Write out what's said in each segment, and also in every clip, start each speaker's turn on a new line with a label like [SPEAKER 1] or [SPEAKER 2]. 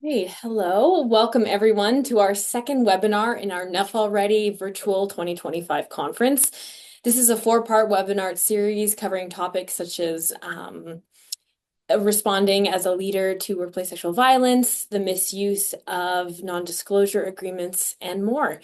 [SPEAKER 1] Hey, hello. Welcome everyone to our second webinar in our Enough Already virtual 2025 conference. This is a four-part webinar series covering topics such as responding as a leader to workplace sexual violence, the misuse of non-disclosure agreements, and more.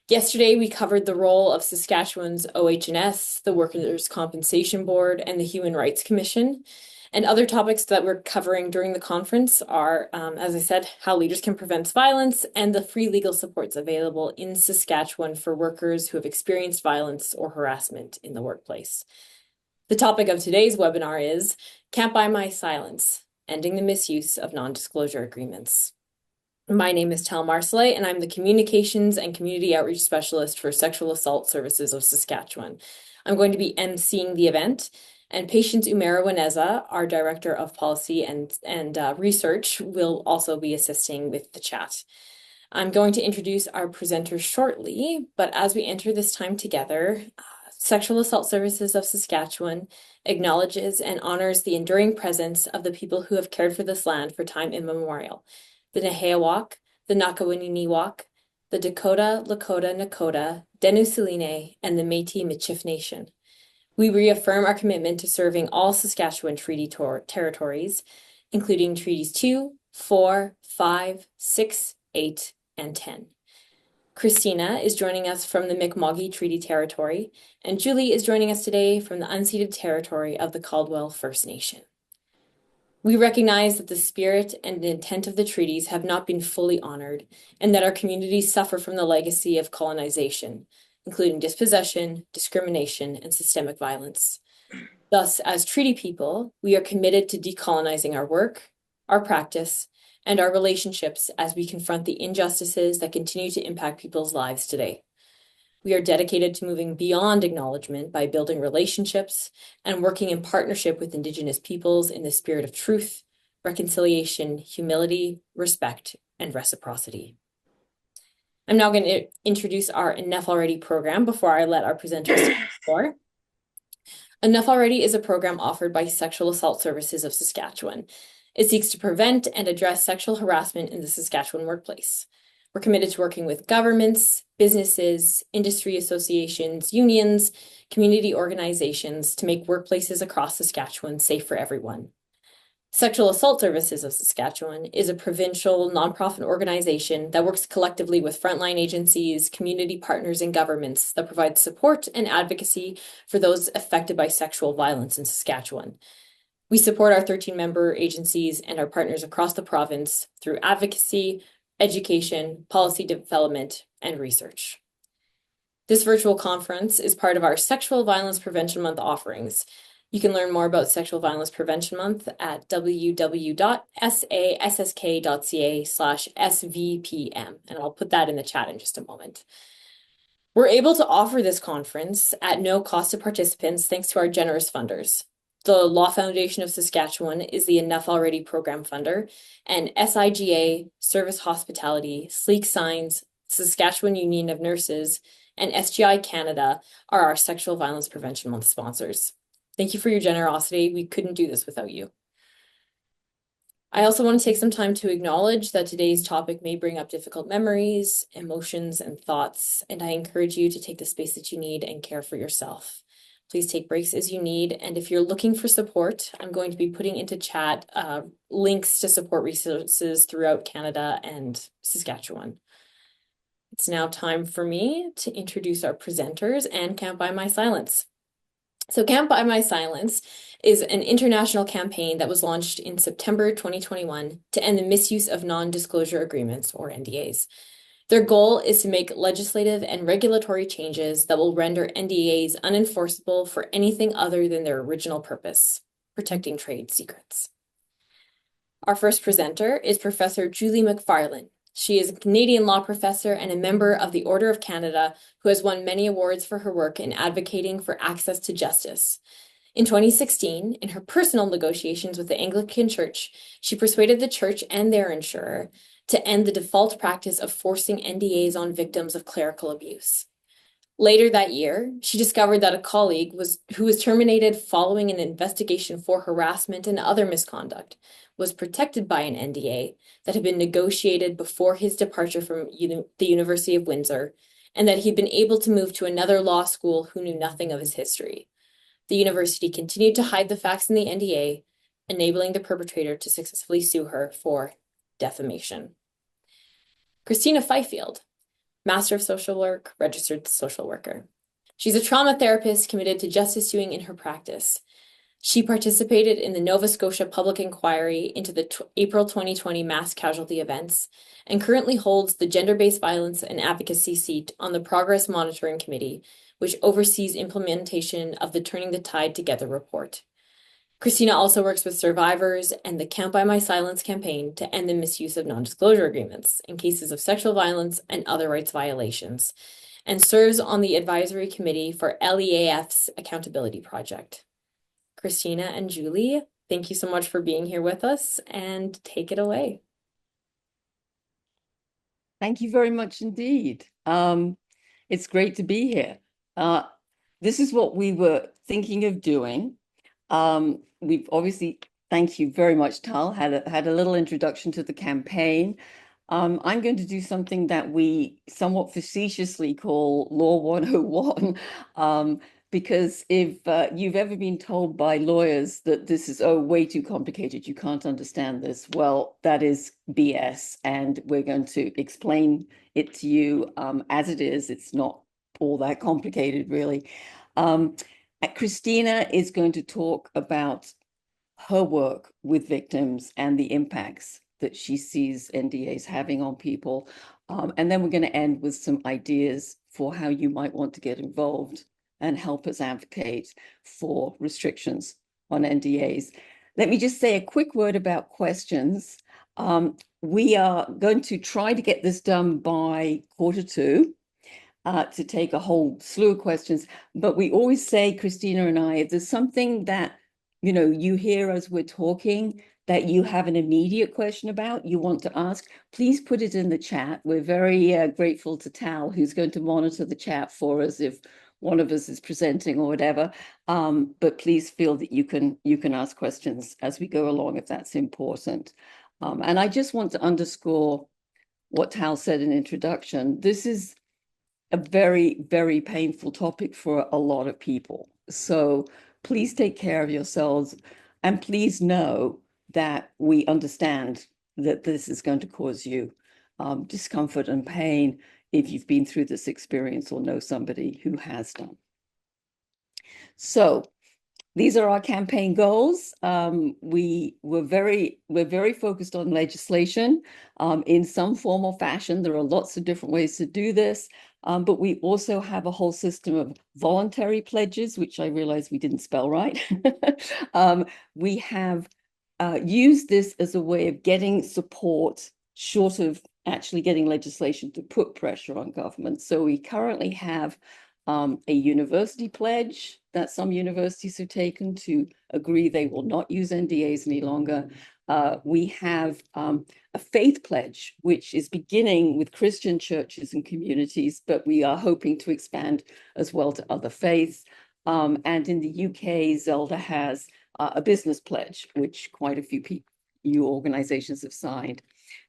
[SPEAKER 1] Yesterday, we covered the role of Saskatchewan's OH&S, the Workers' Compensation Board, and the Human Rights Commission. And other topics that we're covering during the conference are, as I said, how leaders can prevent violence and the free legal supports available in Saskatchewan for workers who have experienced violence or harassment in the workplace. The topic of today's webinar is Can't Buy My Silence, Ending the Misuse of Non-Disclosure Agreements. My name is Tal Marcellet, and I'm the Communications and Community Outreach Specialist for Sexual Assault Services of Saskatchewan. I'm going to be emceeing the event, and Patience Umera-Waneza, our Director of Policy and Research, will also be assisting with the chat. I'm going to introduce our presenters shortly, but as we enter this time together, Sexual Assault Services of Saskatchewan acknowledges and honors the enduring presence of the people who have cared for this land for time immemorial. The Nehewak, the Nakawiniwak, the Dakota, Lakota, Nakota, Denus-Saline, and the Métis Michif Nation. We reaffirm our commitment to serving all Saskatchewan treaty territories, including Treaties 2, 4, 5, 6, 8, and 10. Christina is joining us from the Mi'kmaq Treaty Territory, and Julie is joining us today from the unceded territory of the Caldwell First Nation. We recognize that the spirit and intent of the treaties have not been fully honored, and that our communities suffer from the legacy of colonization, including dispossession, discrimination, and systemic violence. Thus, as treaty people, we are committed to decolonizing our work, our practice, and our relationships as we confront the injustices that continue to impact people's lives today. We are dedicated to moving beyond acknowledgement by building relationships and working in partnership with Indigenous peoples in the spirit of truth, reconciliation, humility, respect, and reciprocity. I'm now going to introduce our Enough Already program before I let our presenters take the floor. Enough Already is a program offered by Sexual Assault Services of Saskatchewan. It seeks to prevent and address sexual harassment in the Saskatchewan workplace. We're committed to working with governments, businesses, industry associations, unions, community organizations to make workplaces across Saskatchewan safe for everyone. Sexual Assault Services of Saskatchewan is a provincial nonprofit organization that works collectively with frontline agencies, community partners, and governments that provide support and advocacy for those affected by sexual violence in Saskatchewan. We support our 13-member agencies and our partners across the province through advocacy, education, policy development, and research. This virtual conference is part of our Sexual Violence Prevention Month offerings. You can learn more about Sexual Violence Prevention Month at www.sassk.ca/SVPM, and I'll put that in the chat in just a moment. We're able to offer this conference at no cost to participants thanks to our generous funders. The Law Foundation of Saskatchewan is the Enough Already program funder, and SIGA, Service Hospitality, Sleek Signs, Saskatchewan Union of Nurses, and SGI Canada are our Sexual Violence Prevention Month sponsors. Thank you for your generosity. We couldn't do this without you. I also want to take some time to acknowledge that today's topic may bring up difficult memories, emotions, and thoughts, and I encourage you to take the space that you need and care for yourself. Please take breaks as you need, and if you're looking for support, I'm going to be putting into chat links to support resources throughout Canada and Saskatchewan. It's now time for me to introduce our presenters and Can't Buy My Silence. So Can't Buy My Silence is an international campaign that was launched in September 2021 to end the misuse of non-disclosure agreements, or NDAs. Their goal is to make legislative and regulatory changes that will render NDAs unenforceable for anything other than their original purpose, protecting trade secrets. Our first presenter is Professor Julie Macfarlane. She is a Canadian law professor and a member of the Order of Canada who has won many awards for her work in advocating for access to justice. In 2016, in her personal negotiations with the Anglican Church, she persuaded the church and their insurer to end the default practice of forcing NDAs on victims of clerical abuse. Later that year, she discovered that a colleague who was terminated following an investigation for harassment and other misconduct was protected by an NDA that had been negotiated before his departure from the University of Windsor, and that he'd been able to move to another law school who knew nothing of his history. The university continued to hide the facts in the NDA, enabling the perpetrator to successfully sue her for defamation. Christina Fifield, Master of Social Work, registered social worker. She's a trauma therapist committed to justice suing in her practice. She participated in the Nova Scotia public inquiry into the April 2020 mass casualty events and currently holds the gender-based violence and advocacy seat on the Progress Monitoring Committee, which oversees implementation of the Turning the Tide Together report. Christina also works with survivors and the Count by My Silence campaign to end the misuse of non-disclosure agreements in cases of sexual violence and other rights violations, and serves on the advisory committee for LEAF's Accountability Project. Christina and Julie, thank you so much for being here with us, and take it away.
[SPEAKER 2] Thank you very much indeed. It's great to be here. This is what we were thinking of doing. We've obviously, thank you very much, Tal, had a little introduction to the campaign. I'm going to do something that we somewhat facetiously call Law 101, because if you've ever been told by lawyers that this is, oh, way too complicated, you can't understand this, well, that is BS, and we're going to explain it to you as it is. It's not all that complicated, really. Christina is going to talk about her work with victims and the impacts that she sees NDAs having on people. And then we're going to end with some ideas for how you might want to get involved and help us advocate for restrictions on NDAs. Let me just say a quick word about questions. We are going to try to get this done by 1:45. To take a whole slew of questions, but we always say, Christina and I, if there's something that you hear as we're talking that you have an immediate question about, you want to ask, please put it in the chat. We're very grateful to Tal, who's going to monitor the chat for us if one of us is presenting or whatever. But please feel that you can ask questions as we go along if that's important. And I just want to underscore what Tal said in introduction. This is a very, very painful topic for a lot of people. So please take care of yourselves, and please know that we understand that this is going to cause you discomfort and pain if you've been through this experience or know somebody who has done. So these are our campaign goals. We're very focused on legislation in some form or fashion. There are lots of different ways to do this, but we also have a whole system of voluntary pledges, which I realize we didn't spell right. We have used this as a way of getting support, short of actually getting legislation to put pressure on government. So we currently have a university pledge that some universities have taken to agree they will not use NDAs any longer. We have a faith pledge, which is beginning with Christian churches and communities, but we are hoping to expand as well to other faiths. And in the UK, Zelda has a business pledge, which quite a few organizations have signed.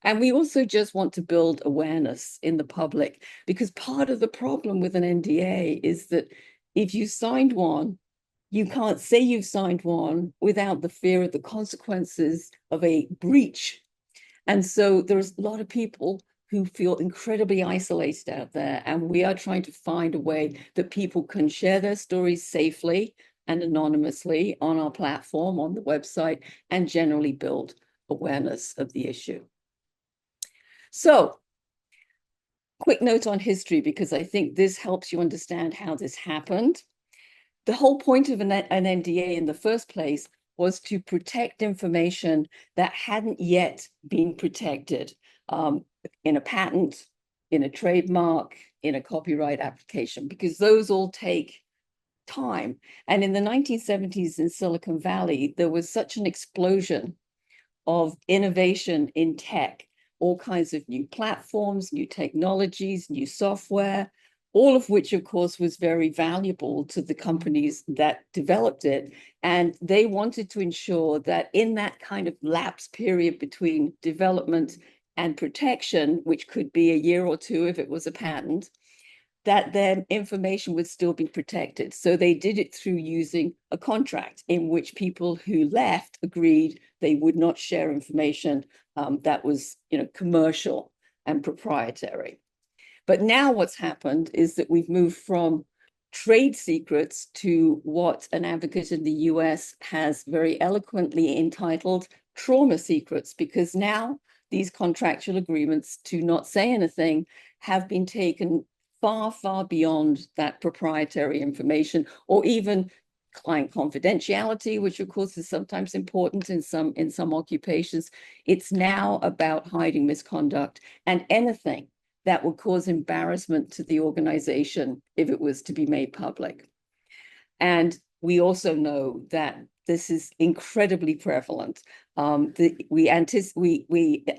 [SPEAKER 2] And we also just want to build awareness in the public, because part of the problem with an NDA is that if you signed one, you can't say you've signed one without the fear of the consequences of a breach. And so there's a lot of people who feel incredibly isolated out there. And we are trying to find a way that people can share their stories safely and anonymously on our platform, on the website, and generally build awareness of the issue. So, quick note on history, because I think this helps you understand how this happened. The whole point of an NDA in the first place was to protect information that hadn't yet been protected in a patent, in a trademark, in a copyright application, because those all take time. And in the 1970s in Silicon Valley, there was such an explosion of innovation in tech, all kinds of new platforms, new technologies, new software, all of which, of course, was very valuable to the companies that developed it. And they wanted to ensure that in that kind of lapse period between development and protection, which could be a year or two if it was a patent, that their information would still be protected. So they did it through using a contract in which people who left agreed they would not share information that was, commercial and proprietary. But now what's happened is that we've moved from trade secrets to what an advocate in the US has very eloquently entitled trauma secrets, because now these contractual agreements to not say anything have been taken far, far beyond that proprietary information, or even client confidentiality, which of course is sometimes important in some occupations. It's now about hiding misconduct and anything that would cause embarrassment to the organization if it was to be made public. And we also know that this is incredibly prevalent. We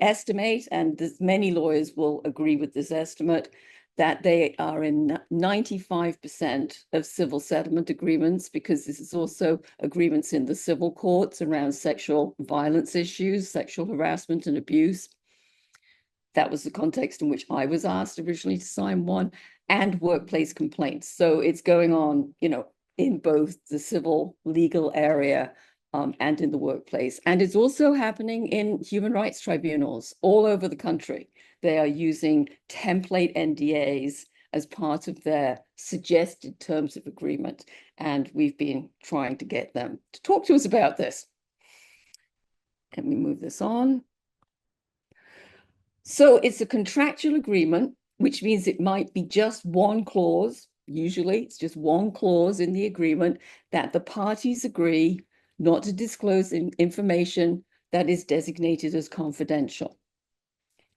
[SPEAKER 2] estimate, and many lawyers will agree with this estimate, that they are in 95% of civil settlement agreements, because this is also agreements in the civil courts around sexual violence issues, sexual harassment and abuse. That was the context in which I was asked originally to sign one, and workplace complaints. So it's going on, in both the civil legal area and in the workplace. And it's also happening in human rights tribunals all over the country. They are using template NDAs as part of their suggested terms of agreement. And we've been trying to get them to talk to us about this. Let me move this on. So it's a contractual agreement, which means it might be just one clause. Usually it's just one clause in the agreement that the parties agree not to disclose information that is designated as confidential.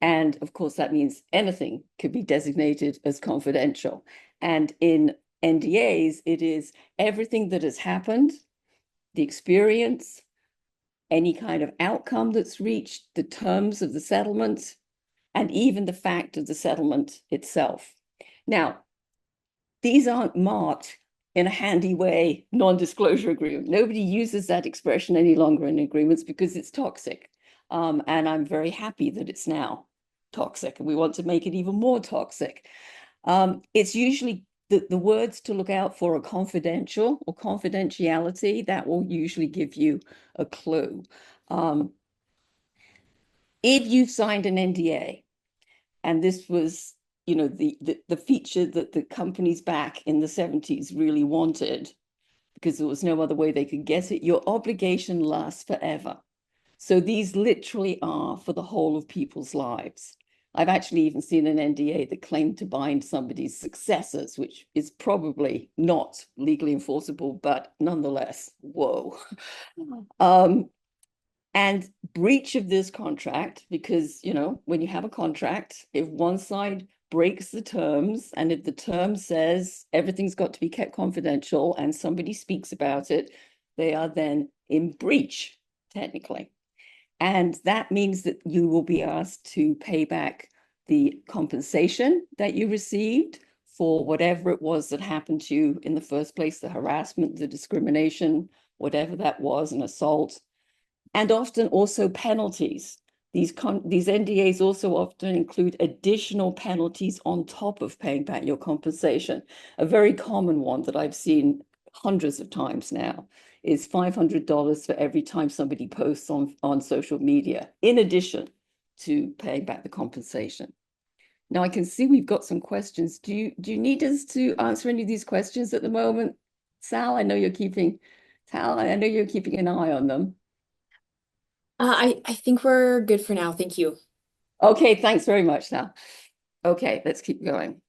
[SPEAKER 2] And of course, that means anything could be designated as confidential. And in NDAs, it is everything that has happened, the experience, any kind of outcome that's reached, the terms of the settlement, and even the fact of the settlement itself. Now, these aren't marked in a handy way, non-disclosure agreement. Nobody uses that expression any longer in agreements because it's toxic. And I'm very happy that it's now toxic, and we want to make it even more toxic. It's usually the words to look out for are confidential or confidentiality. That will usually give you a clue. If you've signed an NDA, and this was, the feature that the companies back in the 70s really wanted, because there was no other way they could get it, your obligation lasts forever. So these literally are for the whole of people's lives. I've actually even seen an NDA that claimed to bind somebody's successors, which is probably not legally enforceable, but nonetheless, whoa. And breach of this contract, because, when you have a contract, if one side breaks the terms, and if the term says everything's got to be kept confidential and somebody speaks about it, they are then in breach, technically. And that means that you will be asked to pay back the compensation that you received for whatever it was that happened to you in the first place, the harassment, the discrimination, whatever that was, an assault, and often also penalties. These NDAs also often include additional penalties on top of paying back your compensation. A very common one that I've seen hundreds of times now is $500 for every time somebody posts on social media, in addition to paying back the compensation. Now I can see we've got some questions. Do you need us to answer any of these questions at the moment? Sal, I know you're keeping an eye on them.
[SPEAKER 1] I think we're good for now. Thank you.
[SPEAKER 2] Okay, thanks very much, Sal. Okay, let's keep going.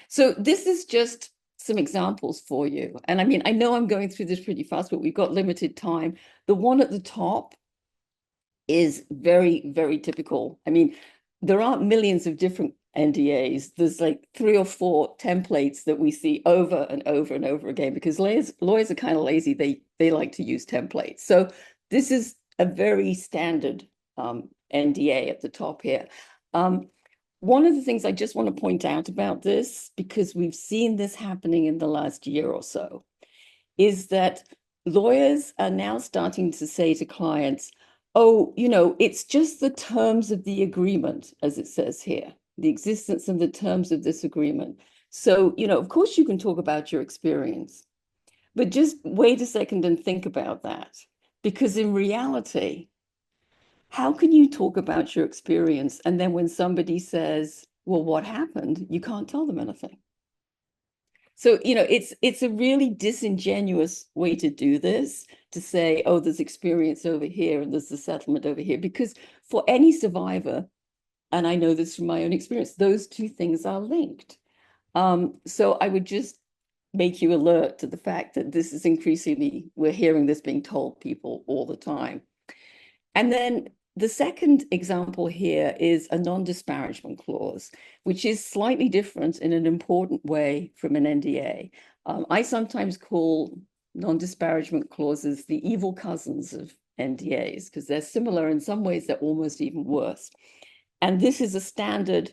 [SPEAKER 2] So this is just some examples for you. And I mean, I know I'm going through this pretty fast, but we've got limited time. The one at the top is very, very typical. I mean, there aren't millions of different NDAs. There's like 3 or 4 templates that we see over and over and over again, because lawyers are kind of lazy. They like to use templates. So this is a very standard NDA at the top here. one of the things I just want to point out about this, because we've seen this happening in the last year or so, is that lawyers are now starting to say to clients, oh, it's just the terms of the agreement, as it says here, the existence and the terms of this agreement. So, of course you can talk about your experience, but just wait a second and think about that. Because in reality, how can you talk about your experience and then when somebody says, well, what happened? You can't tell them anything. So, it's a really disingenuous way to do this, to say, oh, there's experience over here and there's the settlement over here, because for any survivor, and I know this from my own experience, those two things are linked. So I would just make you alert to the fact that this is increasingly, we're hearing this being told people all the time. And then the second example here is a non-disparagement clause, which is slightly different in an important way from an NDA. I sometimes call non-disparagement clauses the evil cousins of NDAs because they're similar in some ways, they're almost even worse. And this is a standard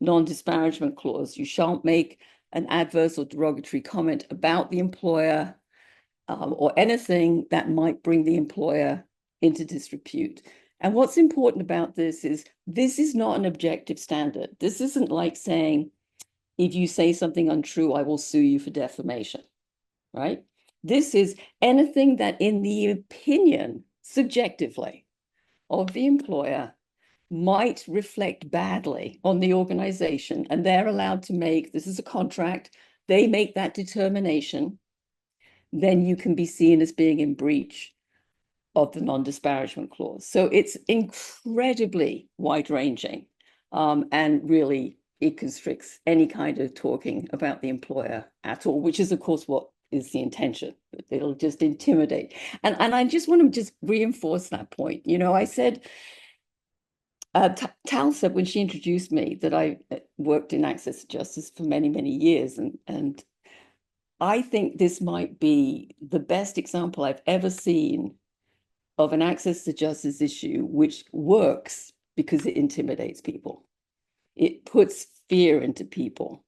[SPEAKER 2] non-disparagement clause. You shan't make an adverse or derogatory comment about the employer or anything that might bring the employer into disrepute. And what's important about this is not an objective standard. This isn't like saying, if you say something untrue, I will sue you for defamation, right? This is anything that in the opinion, subjectively, of the employer might reflect badly on the organization, and they're allowed to make, this is a contract, they make that determination, then you can be seen as being in breach of the non-disparagement clause. So it's incredibly wide-ranging, and really it constricts any kind of talking about the employer at all, which is, of course, what is the intention. It'll just intimidate. And I just want to just reinforce that point. I said, Tal said when she introduced me that I worked in access to justice for many, many years. And I think this might be the best example I've ever seen of an access to justice issue which works because it intimidates people. It puts fear into people.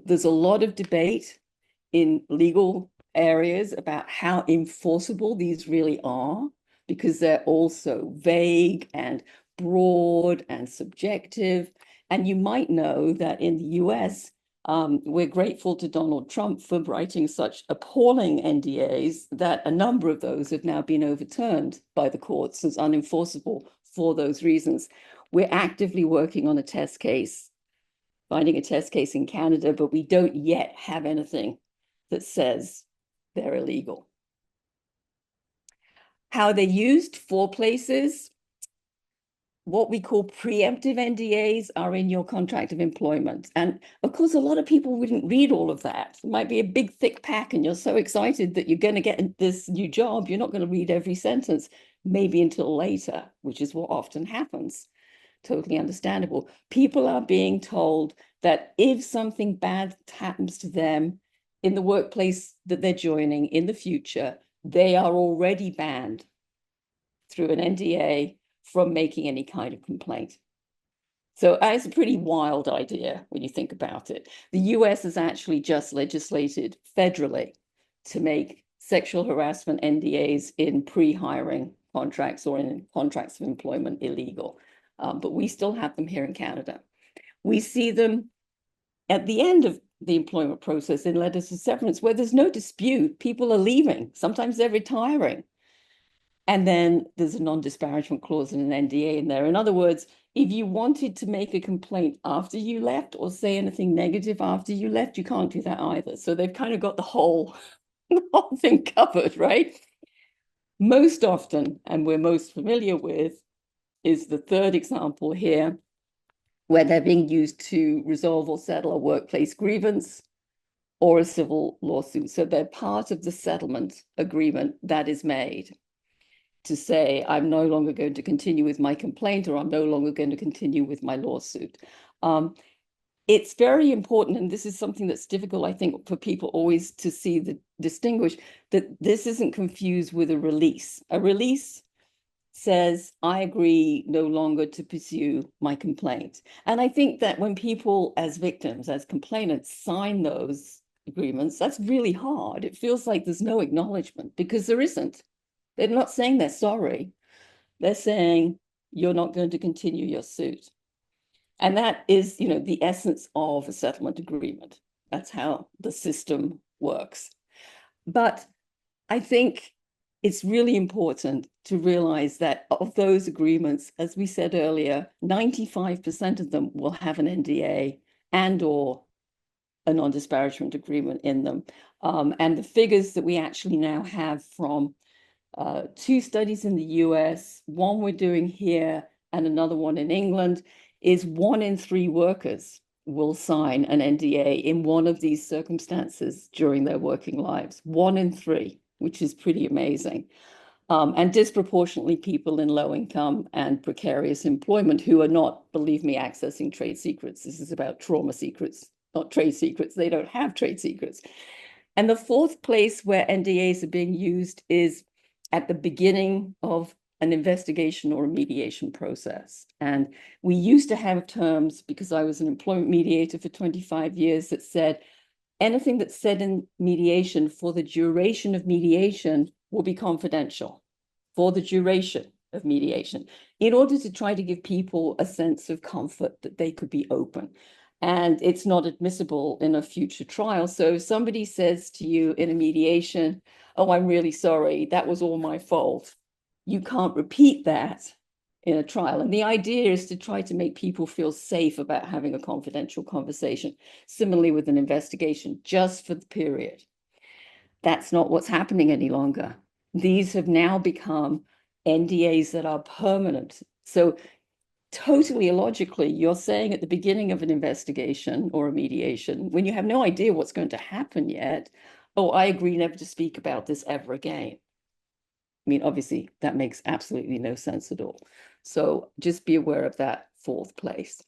[SPEAKER 2] There's a lot of debate in legal areas about how enforceable these really are, because they're also vague and broad and subjective. And you might know that in the US, we're grateful to Donald Trump for writing such appalling NDAs that a number of those have now been overturned by the courts as unenforceable for those reasons. We're actively working on a test case, finding a test case in Canada, but we don't yet have anything that says they're illegal. How they're used, 4 places. What we call preemptive NDAs are in your contract of employment. And of course, a lot of people wouldn't read all of that. It might be a big, thick pack, and you're so excited that you're going to get this new job, you're not going to read every sentence, maybe until later, which is what often happens. Totally understandable. People are being told that if something bad happens to them in the workplace that they're joining in the future, they are already banned through an NDA from making any kind of complaint. So it's a pretty wild idea when you think about it. The US has actually just legislated federally to make sexual harassment NDAs in pre-hiring contracts or in contracts of employment illegal. But we still have them here in Canada. We see them at the end of the employment process in letters of severance where there's no dispute. People are leaving. Sometimes they're retiring. And then there's a non-disparagement clause in an NDA in there. In other words, if you wanted to make a complaint after you left or say anything negative after you left, you can't do that either. So they've kind of got the whole thing covered, right? Most often, and we're most familiar with, is the third example here, where they're being used to resolve or settle a workplace grievance or a civil lawsuit. So they're part of the settlement agreement that is made to say, I'm no longer going to continue with my complaint, or I'm no longer going to continue with my lawsuit. It's very important, and this is something that's difficult, I think, for people always to see distinguish, that this isn't confused with a release. A release says, I agree no longer to pursue my complaint. And I think that when people as victims, as complainants, sign those agreements, that's really hard. It feels like there's no acknowledgement because there isn't. They're not saying they're sorry. They're saying you're not going to continue your suit. And that is, the essence of a settlement agreement. That's how the system works. But I think it's really important to realize that of those agreements, as we said earlier, 95% of them will have an NDA and or a non-disparagement agreement in them. And the figures that we actually now have from two studies in the US, one we're doing here and another one in England, is 1 in 3 workers will sign an NDA in one of these circumstances during their working lives. 1 in 3, which is pretty amazing. And disproportionately people in low income and precarious employment who are not, believe me, accessing trade secrets. This is about trauma secrets, not trade secrets. They don't have trade secrets. And the fourth place where NDAs are being used is at the beginning of an investigation or a mediation process. And we used to have terms, because I was an employment mediator for 25 years, that said anything that's said in mediation for the duration of mediation will be confidential for the duration of mediation, in order to try to give people a sense of comfort that they could be open. And it's not admissible in a future trial. So if somebody says to you in a mediation, oh, I'm really sorry, that was all my fault, you can't repeat that in a trial. And the idea is to try to make people feel safe about having a confidential conversation. Similarly with an investigation, just for the period. That's not what's happening any longer. These have now become NDAs that are permanent. So totally illogically, you're saying at the beginning of an investigation or a mediation, when you have no idea what's going to happen yet, oh, I agree never to speak about this ever again. I mean, obviously, that makes absolutely no sense at all. So just be aware of that fourth place.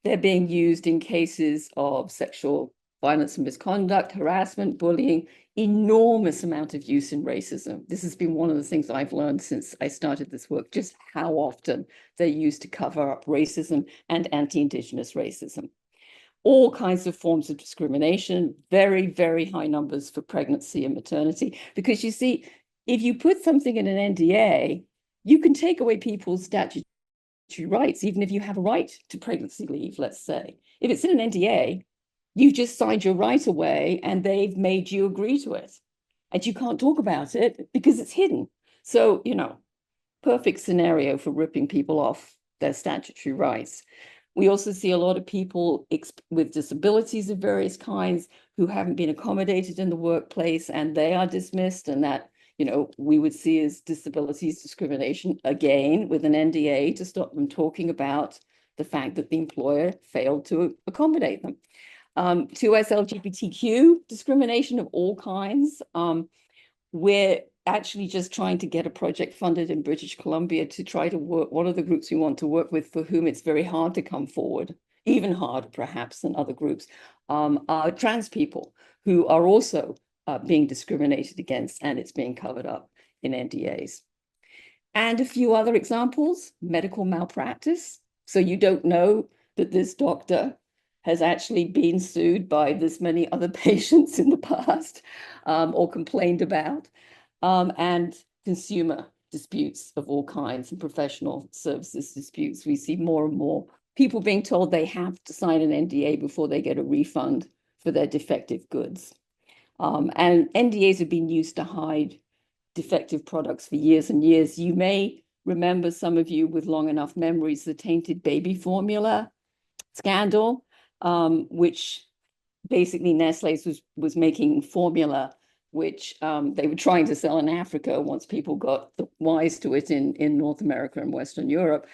[SPEAKER 2] They're being used in cases of sexual violence and misconduct, harassment, bullying, enormous amount of use in racism. This has been one of the things I've learned since I started this work, just how often they're used to cover up racism and anti-Indigenous racism. All kinds of forms of discrimination, very, very high numbers for pregnancy and maternity. Because you see, if you put something in an NDA, you can take away people's statutory rights, even if you have a right to pregnancy leave, let's say. If it's in an NDA, you've just signed your right away and they've made you agree to it. And you can't talk about it because it's hidden. So, perfect scenario for ripping people off their statutory rights. We also see a lot of people with disabilities of various kinds who haven't been accommodated in the workplace, and they are dismissed, and that we would see as disabilities discrimination, again, with an NDA to stop them talking about the fact that the employer failed to accommodate them. 2S LGBTQ discrimination of all kinds. We're actually just trying to get a project funded in British Columbia to try to work. One of the groups we want to work with for whom it's very hard to come forward, even harder perhaps than other groups, are trans people who are also being discriminated against, and it's being covered up in NDAs. And a few other examples: medical malpractice. So you don't know that this doctor has actually been sued by this many other patients in the past, or complained about, and consumer disputes of all kinds and professional services disputes. We see more and more people being told they have to sign an NDA before they get a refund for their defective goods. And NDAs have been used to hide defective products for years and years. You may remember, some of you with long enough memories, the tainted baby formula scandal, which basically Nestle's was making formula which they were trying to sell in Africa once people got wise to it in North America and Western Europe,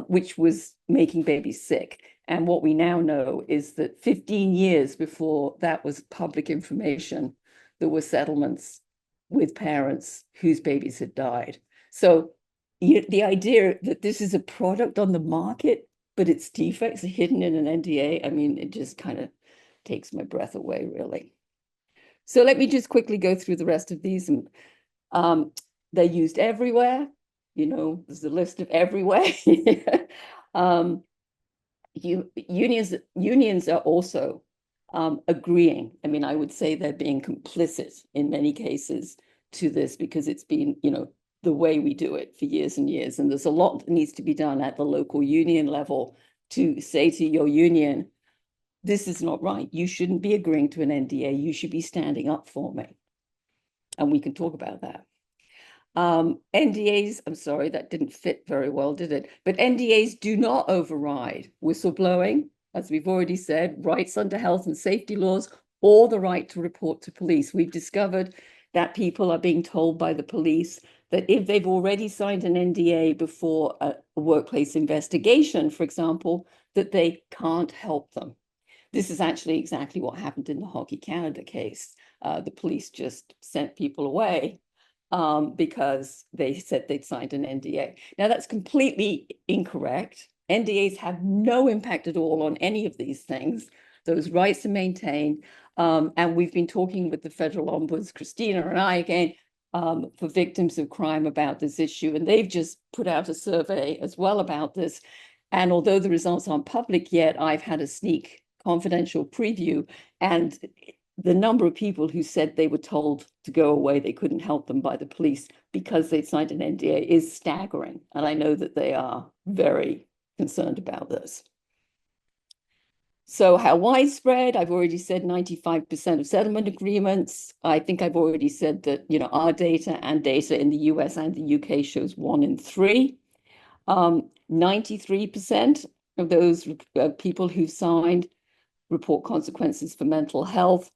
[SPEAKER 2] which was making babies sick. And what we now know is that 15 years before that was public information, there were settlements with parents whose babies had died. So the idea that this is a product on the market, but its defects are hidden in an NDA, I mean, it just kind of takes my breath away, really. So let me just quickly go through the rest of these. They're used everywhere. There's a list of every way. um, unions are also agreeing. I mean, I would say they're being complicit in many cases to this because it's been, the way we do it for years and years. And there's a lot that needs to be done at the local union level to say to your union, this is not right. You shouldn't be agreeing to an NDA. You should be standing up for me. And we can talk about that. NDAs, I'm sorry, that didn't fit very well, did it? But NDAs do not override whistleblowing, as we've already said, rights under health and safety laws, or the right to report to police. We've discovered that people are being told by the police that if they've already signed an NDA before a workplace investigation, for example, that they can't help them. This is actually exactly what happened in the Hockey Canada case. The police just sent people away because they said they'd signed an NDA. Now, that's completely incorrect. NDAs have no impact at all on any of these things. Those rights are maintained. And we've been talking with the federal ombuds, Christina and I, again, for victims of crime about this issue. And they've just put out a survey as well about this. And although the results aren't public yet, I've had a sneak confidential preview. And the number of people who said they were told to go away, they couldn't help them by the police because they'd signed an NDA is staggering. And I know that they are very concerned about this. So how widespread? I've already said 95% of settlement agreements. I think I've already said that, our data and data in the US and the UK shows 1 in 3. 93% of those people who signed report consequences for mental health.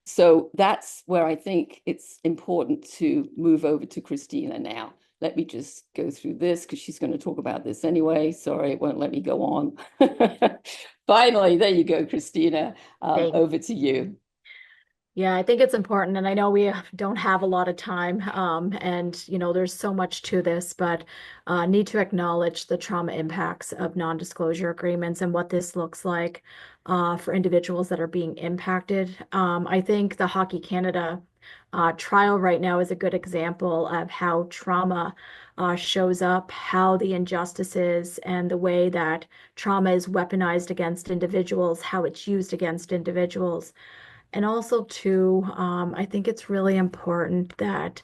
[SPEAKER 2] So that's where I think it's important to move over to Christina now. Let me just go through this because she's going to talk about this anyway. Sorry, it won't let me go on. Finally, there you go, Christina. Over to you.
[SPEAKER 3] Yeah, I think it's important, and I know we don't have a lot of time, and there's so much to this, but need to acknowledge the trauma impacts of non-disclosure agreements and what this looks like for individuals that are being impacted. I think the Hockey Canada trial right now is a good example of how trauma shows up, how the injustices and the way that trauma is weaponized against individuals, how it's used against individuals. And also, too, I think it's really important that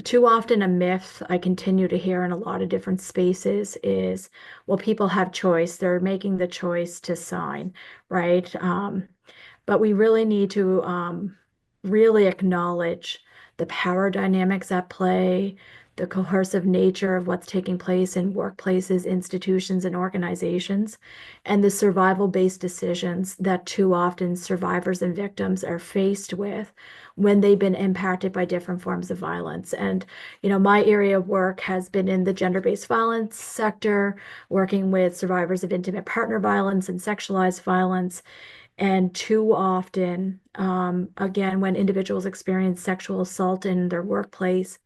[SPEAKER 3] too often a myth I continue to hear in a lot of different spaces is, well, people have choice. They're making the choice to sign, right? But we really need to really acknowledge the power dynamics at play, the coercive nature of what's taking place in workplaces, institutions, and organizations, and the survival-based decisions that too often survivors and victims are faced with when they've been impacted by different forms of violence. And, my area of work has been in the gender-based violence sector, working with survivors of intimate partner violence and sexualized violence. And too often, again, when individuals experience sexual assault in their workplace,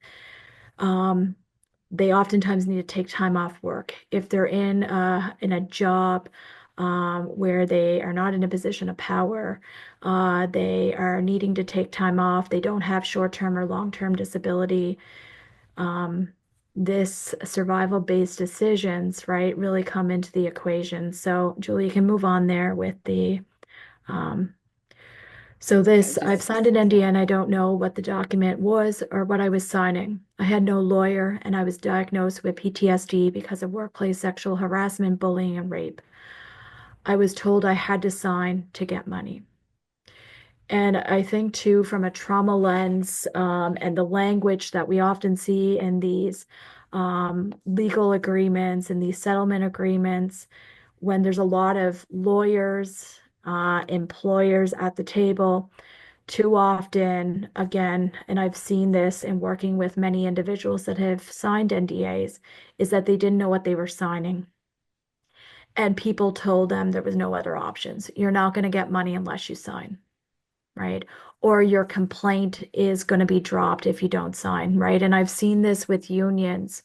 [SPEAKER 3] um, they oftentimes need to take time off work. If they're in a job where they are not in a position of power, they are needing to take time off. They don't have short-term or long-term disability. Um, this survival-based decisions, right, really come into the equation. So, Julie, you can move on there with the um, so
[SPEAKER 2] Yeah,
[SPEAKER 3] this, I've signed an NDA and I don't know what the document was or what I was signing. I had no lawyer and I was diagnosed with PTSD because of workplace sexual harassment, bullying, and rape. I was told I had to sign to get money. And I think too, from a trauma lens, and the language that we often see in these legal agreements and these settlement agreements, when there's a lot of lawyers, employers at the table, too often, again, and I've seen this in working with many individuals that have signed NDAs, is that they didn't know what they were signing. And people told them there was no other options. You're not going to get money unless you sign, right? Or your complaint is going to be dropped if you don't sign, right? And I've seen this with unions,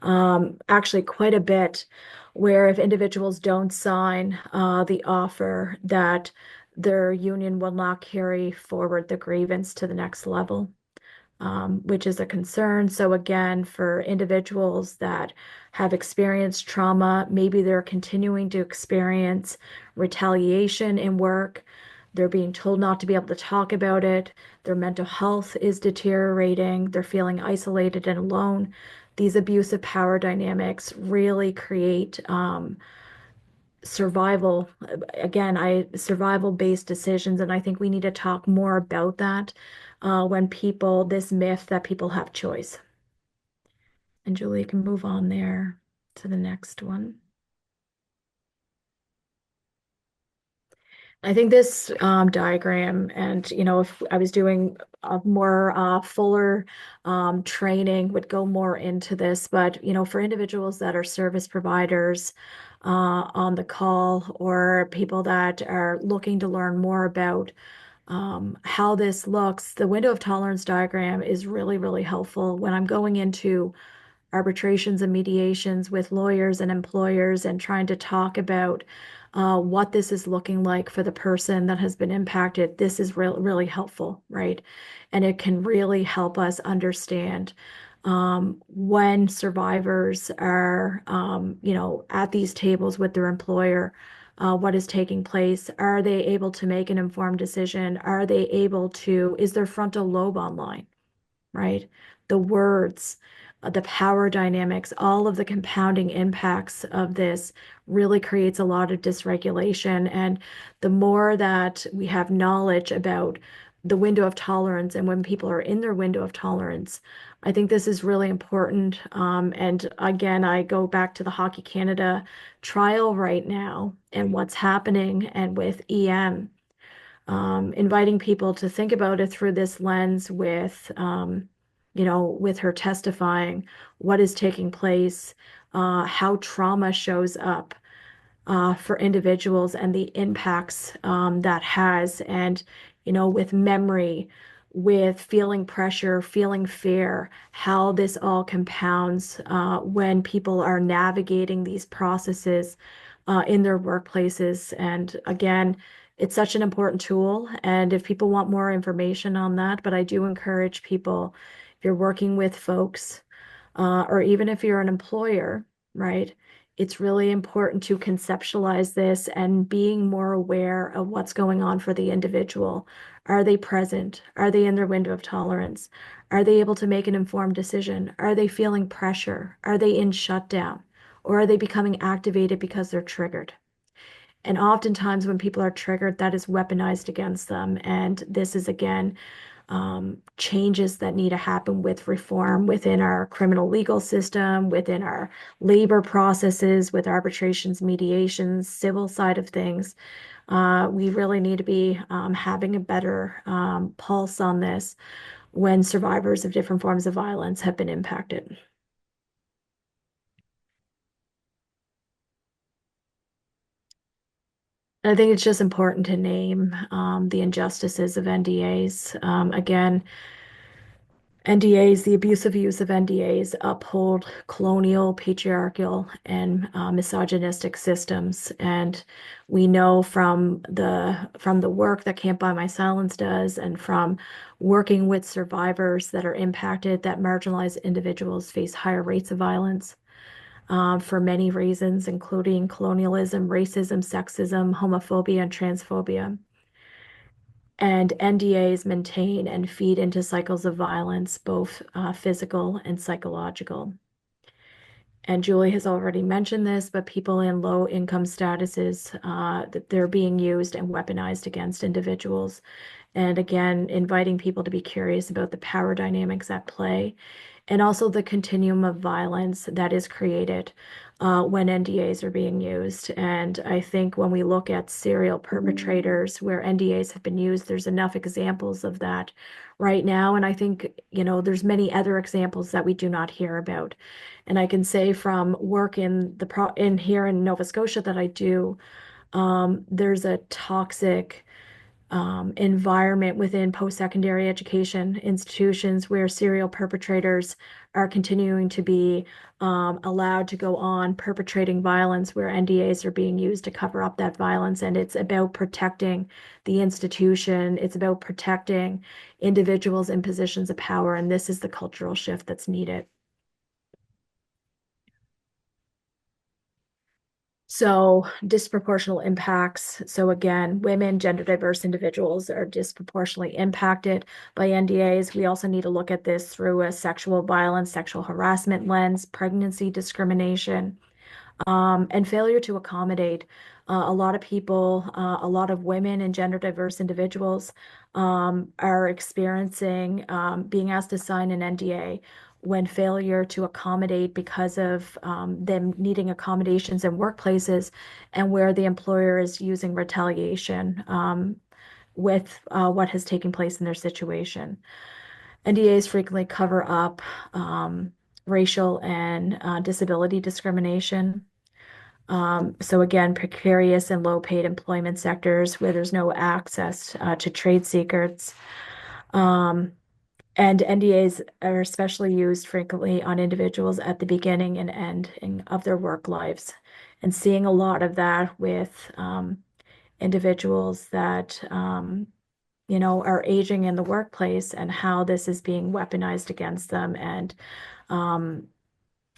[SPEAKER 3] actually quite a bit, where if individuals don't sign the offer, that their union will not carry forward the grievance to the next level. which is a concern. So again, for individuals that have experienced trauma, maybe they're continuing to experience retaliation in work. They're being told not to be able to talk about it. Their mental health is deteriorating. They're feeling isolated and alone. These abusive power dynamics really create survival, again, I survival based decisions. And I think we need to talk more about that when people, this myth that people have choice. And Julie can move on there to the next one. I think this diagram, and if I was doing a more fuller training, would go more into this. But for individuals that are service providers on the call, or people that are looking to learn more about how this looks, the window of tolerance diagram is really, really helpful when I'm going into arbitrations and mediations with lawyers and employers and trying to talk about what this is looking like for the person that has been impacted. This is really helpful, right? And it can really help us understand when survivors are, at these tables with their employer, what is taking place. Are they able to make an informed decision? Are they able to, is their frontal lobe online? Right? The words, the power dynamics, all of the compounding impacts of this really creates a lot of dysregulation. And the more that we have knowledge about the window of tolerance and when people are in their window of tolerance, I think this is really important. And again, I go back to the Hockey Canada trial right now and what's happening, and with inviting people to think about it through this lens with, with her testifying, what is taking place, how trauma shows up for individuals and the impacts that has, and, with memory, with feeling pressure, feeling fear, how this all compounds when people are navigating these processes in their workplaces. And again, it's such an important tool. And if people want more information on that, but I do encourage people, if you're working with folks, or even if you're an employer, right? It's really important to conceptualize this and being more aware of what's going on for the individual. Are they present? Are they in their window of tolerance? Are they able to make an informed decision? Are they feeling pressure? Are they in shutdown? Or are they becoming activated because they're triggered? And oftentimes, when people are triggered, that is weaponized against them. And this is, again, changes that need to happen with reform within our criminal legal system, within our labor processes, with arbitrations, mediations, civil side of things. We really need to be having a better pulse on this when survivors of different forms of violence have been impacted. I think it's just important to name the injustices of NDAs. Again, NDAs, the abusive use of NDAs uphold colonial, patriarchal, and misogynistic systems. And we know from the work that Can't Buy My Silence does, and from working with survivors that are impacted, that marginalized individuals face higher rates of violence for many reasons, including colonialism, racism, sexism, homophobia, and transphobia. And NDAs maintain and feed into cycles of violence, both physical and psychological. And Julie has already mentioned this, but people in low income statuses, that they're being used and weaponized against individuals. And again, inviting people to be curious about the power dynamics at play, and also the continuum of violence that is created when NDAs are being used. And I think when we look at serial perpetrators where NDAs have been used, there's enough examples of that right now. And I think, there's many other examples that we do not hear about. And I can say from work in here in Nova Scotia that I do, there's a toxic environment within post-secondary education institutions where serial perpetrators are continuing to be allowed to go on perpetrating violence, where NDAs are being used to cover up that violence. And it's about protecting the institution. It's about protecting individuals in positions of power. And this is the cultural shift that's needed. So disproportional impacts. So again, women, gender diverse individuals are disproportionately impacted by NDAs. We also need to look at this through a sexual violence, sexual harassment lens, pregnancy discrimination, and failure to accommodate. A lot of people, a lot of women and gender diverse individuals are experiencing being asked to sign an NDA when failure to accommodate because of them needing accommodations in workplaces and where the employer is using retaliation with what has taken place in their situation. NDAs frequently cover up racial and disability discrimination. So again, precarious and low-paid employment sectors where there's no access to trade secrets. And NDAs are especially used frequently on individuals at the beginning and end of their work lives. And seeing a lot of that with individuals that are aging in the workplace and how this is being weaponized against them, and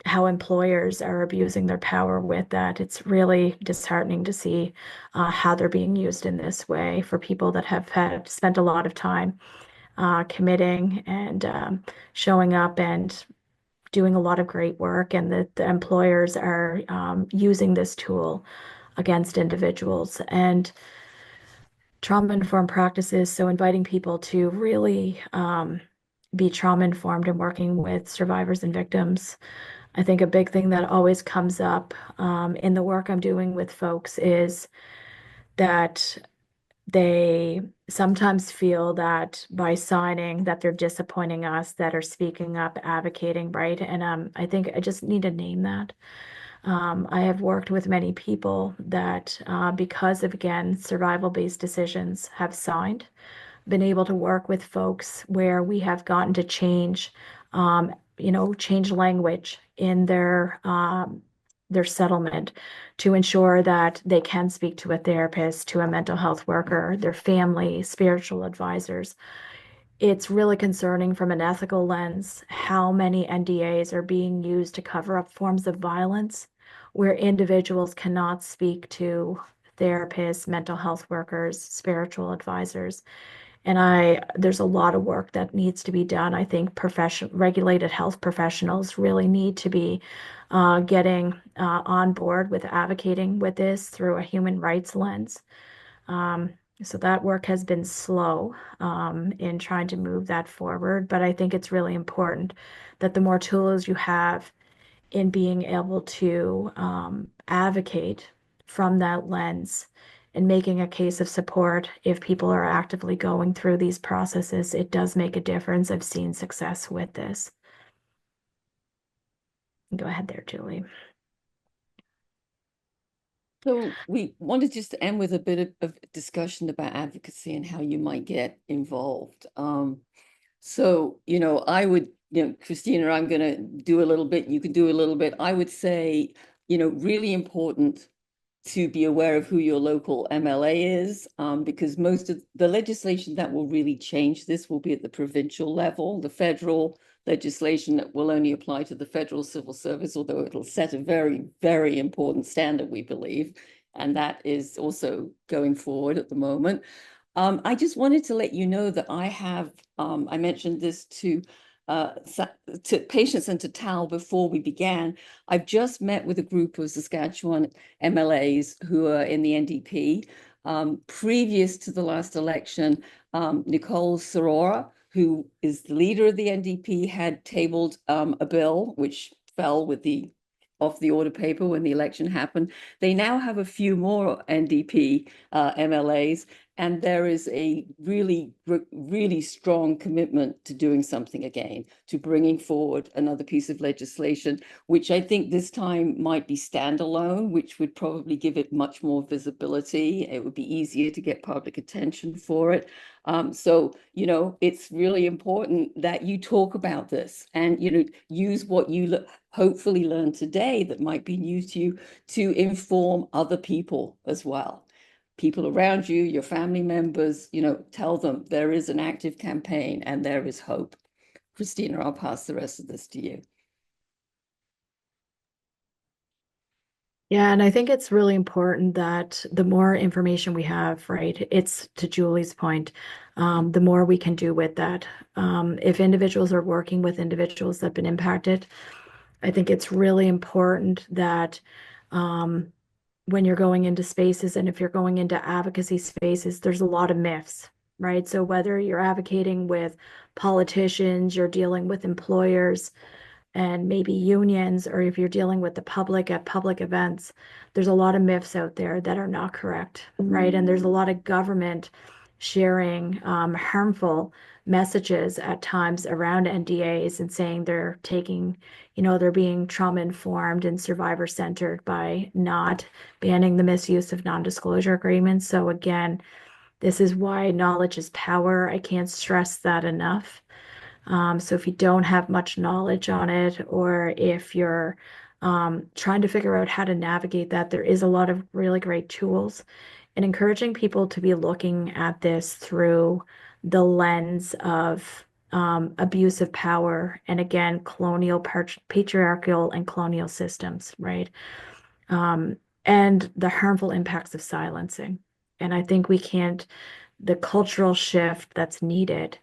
[SPEAKER 3] how employers are abusing their power with that. It's really disheartening to see how they're being used in this way for people that have spent a lot of time committing and showing up and doing a lot of great work, and that the employers are using this tool against individuals. And trauma-informed practices, so inviting people to really be trauma-informed and working with survivors and victims. I think a big thing that always comes up in the work I'm doing with folks is that they sometimes feel that by signing that they're disappointing us, that are speaking up, advocating, right? And I think I just need to name that. I have worked with many people that, because of, again, survival-based decisions, have signed, been able to work with folks where we have gotten to change, change language in their settlement to ensure that they can speak to a therapist, to a mental health worker, their family, spiritual advisors. It's really concerning from an ethical lens how many NDAs are being used to cover up forms of violence where individuals cannot speak to therapists, mental health workers, spiritual advisors. And there's a lot of work that needs to be done. I think regulated health professionals really need to be getting on board with advocating with this through a human rights lens. So that work has been slow in trying to move that forward, but I think it's really important that the more tools you have in being able to advocate from that lens and making a case of support if people are actively going through these processes, it does make a difference. I've seen success with this. Go ahead there, Julie.
[SPEAKER 2] So we wanted just to end with a bit of discussion about advocacy and how you might get involved. So, I would, Christina, I'm going to do a little bit, you can do a little bit. I would say, really important to be aware of who your local MLA is, because most of the legislation that will really change this will be at the provincial level. The federal legislation that will only apply to the federal civil service, although it'll set a very, very important standard, we believe. And that is also going forward at the moment. I just wanted to let you know that I mentioned this to patients and to Tal before we began. I've just met with a group of Saskatchewan MLAs who are in the NDP. Previous to the last election, Nicole Sorora, who is the leader of the NDP, had tabled a bill which fell with off the order paper when the election happened. They now have a few more NDP MLAs, And there is a really strong commitment to doing something again, to bringing forward another piece of legislation, which I think this time might be standalone, which would probably give it much more visibility. It would be easier to get public attention for it. So, it's really important that you talk about this and, use what you hopefully learn today that might be new to you to inform other people as well. People around you, your family members, tell them there is an active campaign and there is hope. Christina, I'll pass the rest of this to you.
[SPEAKER 3] Yeah, and I think it's really important that the more information we have, right, it's to Julie's point, the more we can do with that. If individuals are working with individuals that have been impacted, I think it's really important that when you're going into spaces and if you're going into advocacy spaces, there's a lot of myths, right? So whether you're advocating with politicians, you're dealing with employers, and maybe unions, or if you're dealing with the public at public events, there's a lot of myths out there that are not correct, right? And there's a lot of government sharing harmful messages at times around NDAs and saying they're taking, they're being trauma informed and survivor centered by not banning the misuse of non-disclosure agreements. So again, this is why knowledge is power. I can't stress that enough. So if you don't have much knowledge on it, or if you're trying to figure out how to navigate that, there is a lot of really great tools, and encouraging people to be looking at this through the lens of abuse of power and again, colonial, patriarchal, and colonial systems, right? Um, and the harmful impacts of silencing. And I think we can't, the cultural shift that's needed,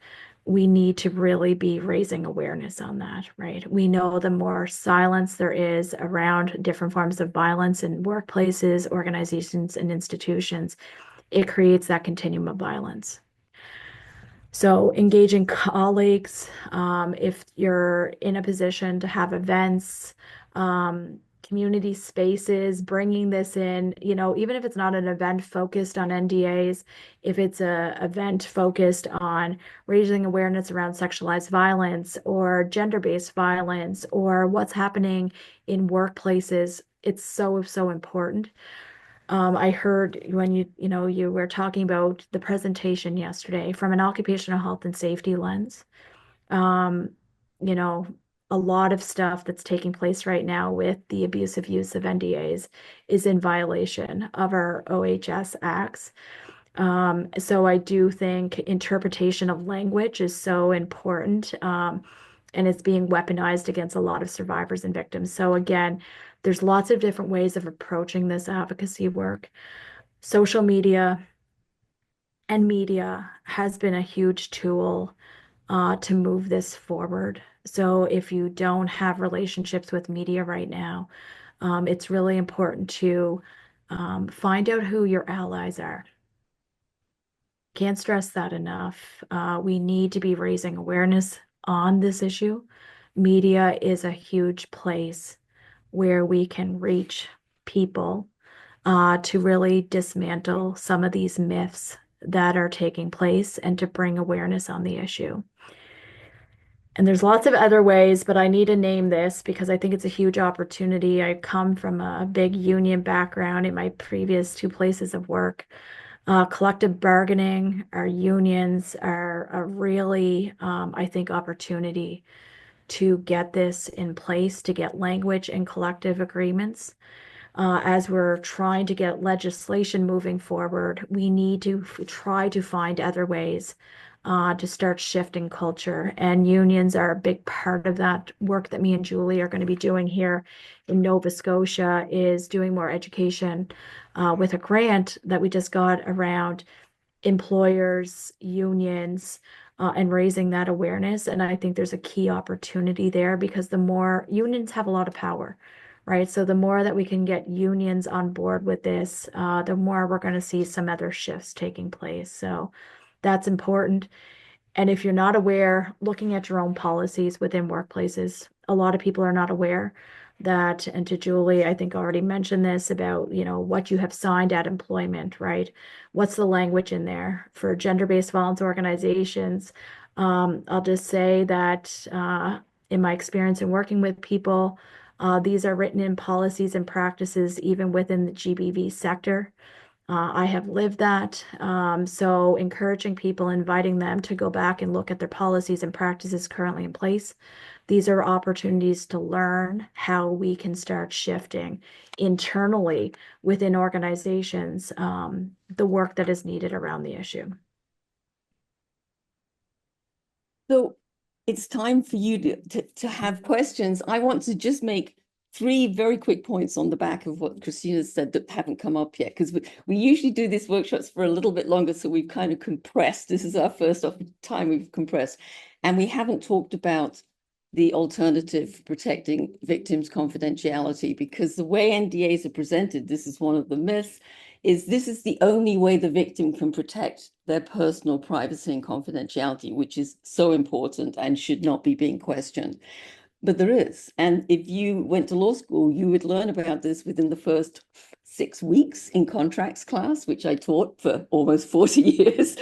[SPEAKER 3] we need to really be raising awareness on that, right? We know the more silence there is around different forms of violence in workplaces, organizations, and institutions, it creates that continuum of violence. So engaging colleagues, if you're in a position to have events, community spaces, bringing this in, even if it's not an event focused on NDAs, if it's a event focused on raising awareness around sexualized violence or gender-based violence or what's happening in workplaces, it's so, so important. I heard when you were talking about the presentation yesterday from an occupational health and safety lens. Um, you know, a lot of stuff that's taking place right now with the abusive use of NDAs is in violation of our OHS acts. So I do think interpretation of language is so important. And it's being weaponized against a lot of survivors and victims. So again, there's lots of different ways of approaching this advocacy work. Social media and media has been a huge tool to move this forward. So if you don't have relationships with media right now, it's really important to find out who your allies are. Can't stress that enough. We need to be raising awareness on this issue. Media is a huge place where we can reach people to really dismantle some of these myths that are taking place and to bring awareness on the issue. And there's lots of other ways, but I need to name this because I think it's a huge opportunity. I come from a big union background in my previous two places of work. Collective bargaining, our unions are a really, I think, opportunity to get this in place, to get language and collective agreements. As we're trying to get legislation moving forward, we need to try to find other ways to start shifting culture. And unions are a big part of that work that me and Julie are going to be doing here in Nova Scotia, is doing more education with a grant that we just got around employers, unions, and raising that awareness. And I think there's a key opportunity there because the more unions have a lot of power, right? So the more that we can get unions on board with this, the more we're going to see some other shifts taking place. So that's important. And if you're not aware, looking at your own policies within workplaces, a lot of people are not aware that, and to Julie, I think already mentioned this about, what you have signed at employment, right? What's the language in there for gender-based violence organizations? I'll just say that in my experience in working with people, these are written in policies and practices even within the GBV sector. I have lived that. So encouraging people, inviting them to go back and look at their policies and practices currently in place. These are opportunities to learn how we can start shifting internally within organizations, the work that is needed around the issue.
[SPEAKER 2] So it's time for you to have questions. I want to just make three very quick points on the back of what Christina said that haven't come up yet, because we usually do these workshops for a little bit longer, so we've kind of compressed. This is our first time we've compressed, and we haven't talked about the alternative protecting victims' confidentiality, because the way NDAs are presented, this is one of the myths, is this is the only way the victim can protect their personal privacy and confidentiality, which is so important and should not be being questioned. But there is. And if you went to law school, you would learn about this within the first 6 weeks in contracts class, which I taught for almost 40 years.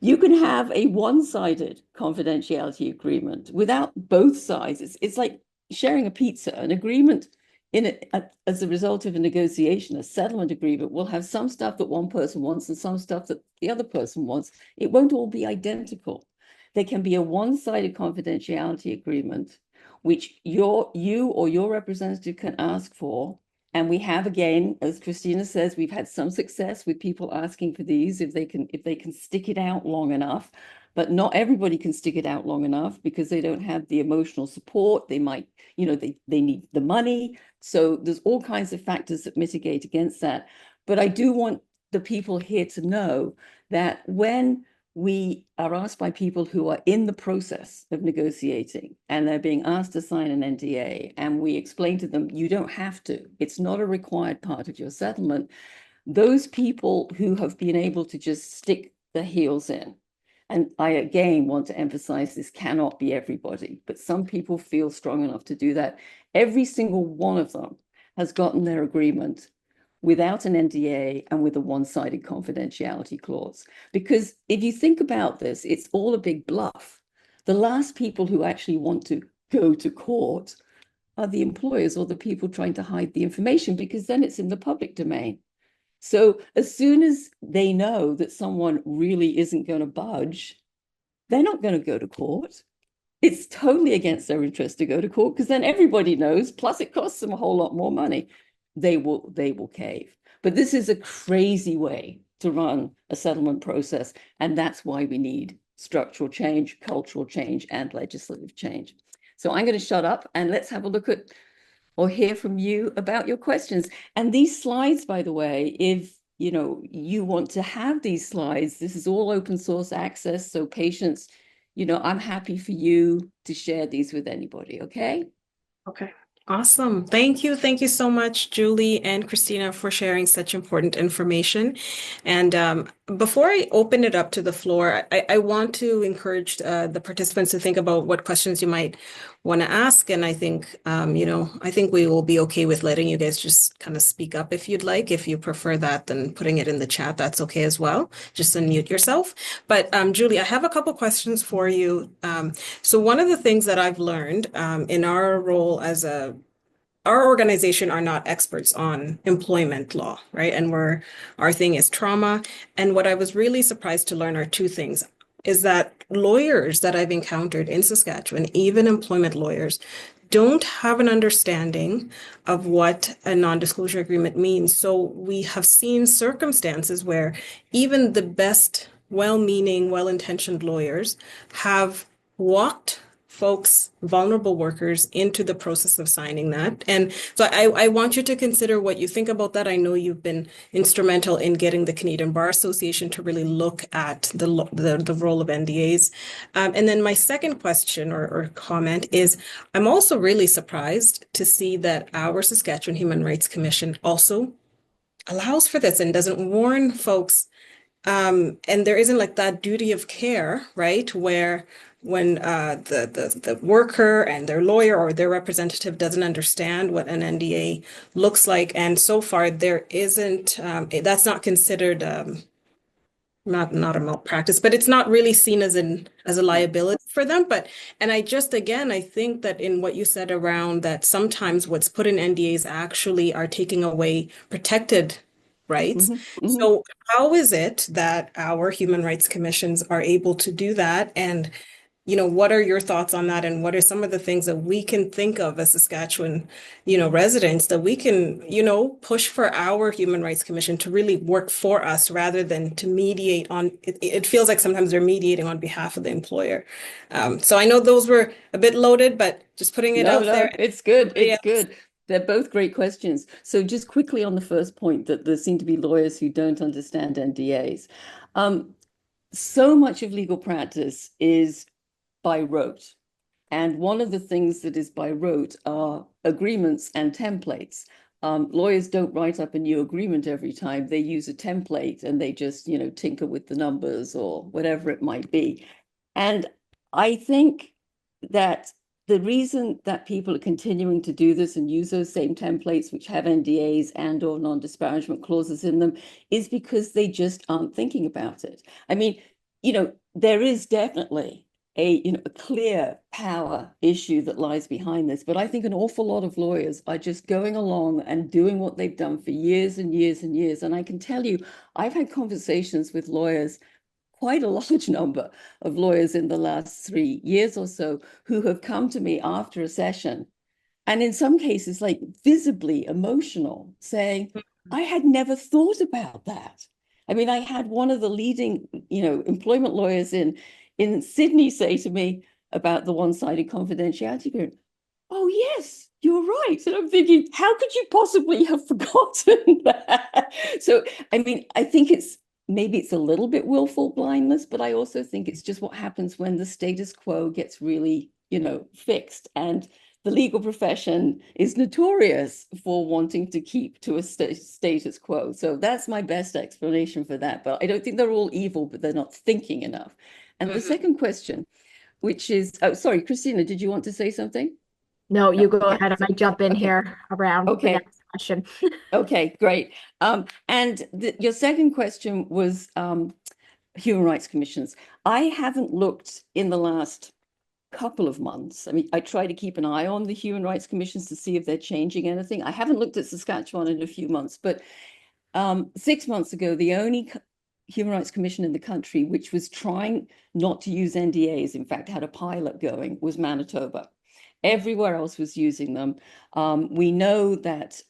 [SPEAKER 2] You can have a one-sided confidentiality agreement without both sides. It's like sharing a pizza. An agreement as a result of a negotiation, a settlement agreement will have some stuff that one person wants and some stuff that the other person wants. It won't all be identical. There can be a one-sided confidentiality agreement which you or your representative can ask for. And we have, again, as Christina says, we've had some success with people asking for these if they can stick it out long enough. But not everybody can stick it out long enough because they don't have the emotional support. They might, they need the money. So there's all kinds of factors that mitigate against that. But I do want the people here to know that when we are asked by people who are in the process of negotiating and they're being asked to sign an NDA, and we explain to them, you don't have to, it's not a required part of your settlement. Those people who have been able to just stick their heels in, and I again want to emphasize this cannot be everybody, but some people feel strong enough to do that. Every single one of them has gotten their agreement without an NDA and with a one-sided confidentiality clause. Because if you think about this, it's all a big bluff. The last people who actually want to go to court are the employers or the people trying to hide the information, because then it's in the public domain. So as soon as they know that someone really isn't going to budge, they're not going to go to court. It's totally against their interest to go to court, because then everybody knows, plus it costs them a whole lot more money. They will cave. But this is a crazy way to run a settlement process. And that's why we need structural change, cultural change, and legislative change. So I'm going to shut up and let's have a look at or hear from you about your questions. And these slides, by the way, if you want to have these slides, this is all open source access. So patients, I'm happy for you to share these with anybody, okay?
[SPEAKER 4] Okay. Awesome. Thank you. Thank you so much, Julie and Christina, for sharing such important information. And before I open it up to the floor, I want to encourage the participants to think about what questions you might want to ask. And I think, I think we will be okay with letting you guys just kind of speak up if you'd like. If you prefer that, then putting it in the chat, that's okay as well. Just unmute yourself. But Julie, I have a couple questions for you. So one of the things that I've learned in our role as our organization are not experts on employment law, right? And our thing is trauma. And what I was really surprised to learn are two things, is that lawyers that I've encountered in Saskatchewan, even employment lawyers, don't have an understanding of what a non-disclosure agreement means. So we have seen circumstances where even the best well-meaning, well-intentioned lawyers have walked folks, vulnerable workers, into the process of signing that. And so I want you to consider what you think about that. I know you've been instrumental in getting the Canadian Bar Association to really look at the role of NDAs. And then my second question or comment is, I'm also really surprised to see that our Saskatchewan Human Rights Commission also allows for this and doesn't warn folks. And there isn't like that duty of care, right? Where when the worker and their lawyer or their representative doesn't understand what an NDA looks like. And so far, there isn't, that's not considered not a malpractice, but it's not really seen as a
[SPEAKER 2] Yeah.
[SPEAKER 4] liability for them. But and I just again I think that in what you said around that sometimes what's put in NDAs actually are taking away protected rights.
[SPEAKER 2] Hmm. Hmm.
[SPEAKER 4] So how is it that our human rights commissions are able to do that? And what are your thoughts on that? And what are some of the things that we can think of as Saskatchewan, residents that we can, push for our Human Rights Commission to really work for us rather than to mediate on it feels like sometimes they're mediating on behalf of the employer. So I know those were a bit loaded, but just putting it
[SPEAKER 2] No,
[SPEAKER 4] out there.
[SPEAKER 2] no, it's good.
[SPEAKER 4] Everybody
[SPEAKER 2] It's
[SPEAKER 4] else.
[SPEAKER 2] good. They're both great questions. So just quickly on the first point that there seem to be lawyers who don't understand NDAs. Um, so much of legal practice is by rote. And one of the things that is by rote are agreements and templates. Lawyers don't write up a new agreement every time. They use a template and they just, tinker with the numbers or whatever it might be. And I think that the reason that people are continuing to do this and use those same templates, which have NDAs and or non-disparagement clauses in them, is because they just aren't thinking about it. I mean, there is definitely a clear power issue that lies behind this. But I think an awful lot of lawyers are just going along and doing what they've done for years and years and years. And I can tell you, I've had conversations with lawyers, quite a large number of lawyers in the last 3 years or so, who have come to me after a session, and in some cases, like visibly emotional, saying, I had never thought about that. I mean, I had one of the leading, employment lawyers in Sydney say to me about the one-sided confidentiality agreement, oh, yes, you're right. And I'm thinking, how could you possibly have forgotten that? So, I mean, I think maybe it's a little bit willful blindness, but I also think it's just what happens when the status quo gets really, fixed. And the legal profession is notorious for wanting to keep to a status quo. So that's my best explanation for that. But I don't think they're all evil, but they're not thinking enough. And the
[SPEAKER 4] Mhm.
[SPEAKER 2] second question, which is, oh, sorry, Christina, did you want to say something?
[SPEAKER 3] No, you
[SPEAKER 2] No.
[SPEAKER 3] go
[SPEAKER 2] Okay.
[SPEAKER 3] ahead. I
[SPEAKER 2] So,
[SPEAKER 3] might jump in
[SPEAKER 2] okay.
[SPEAKER 3] here around the
[SPEAKER 2] Okay.
[SPEAKER 3] next question.
[SPEAKER 2] Okay. Great. And your second question was human rights commissions. I haven't looked in the last couple of months. I mean, I try to keep an eye on the human rights commissions to see if they're changing anything. I haven't looked at Saskatchewan in a few months, but 6 months ago, the only human rights commission in the country which was trying not to use NDAs, in fact, had a pilot going, was Manitoba. Everywhere else was using them. We know that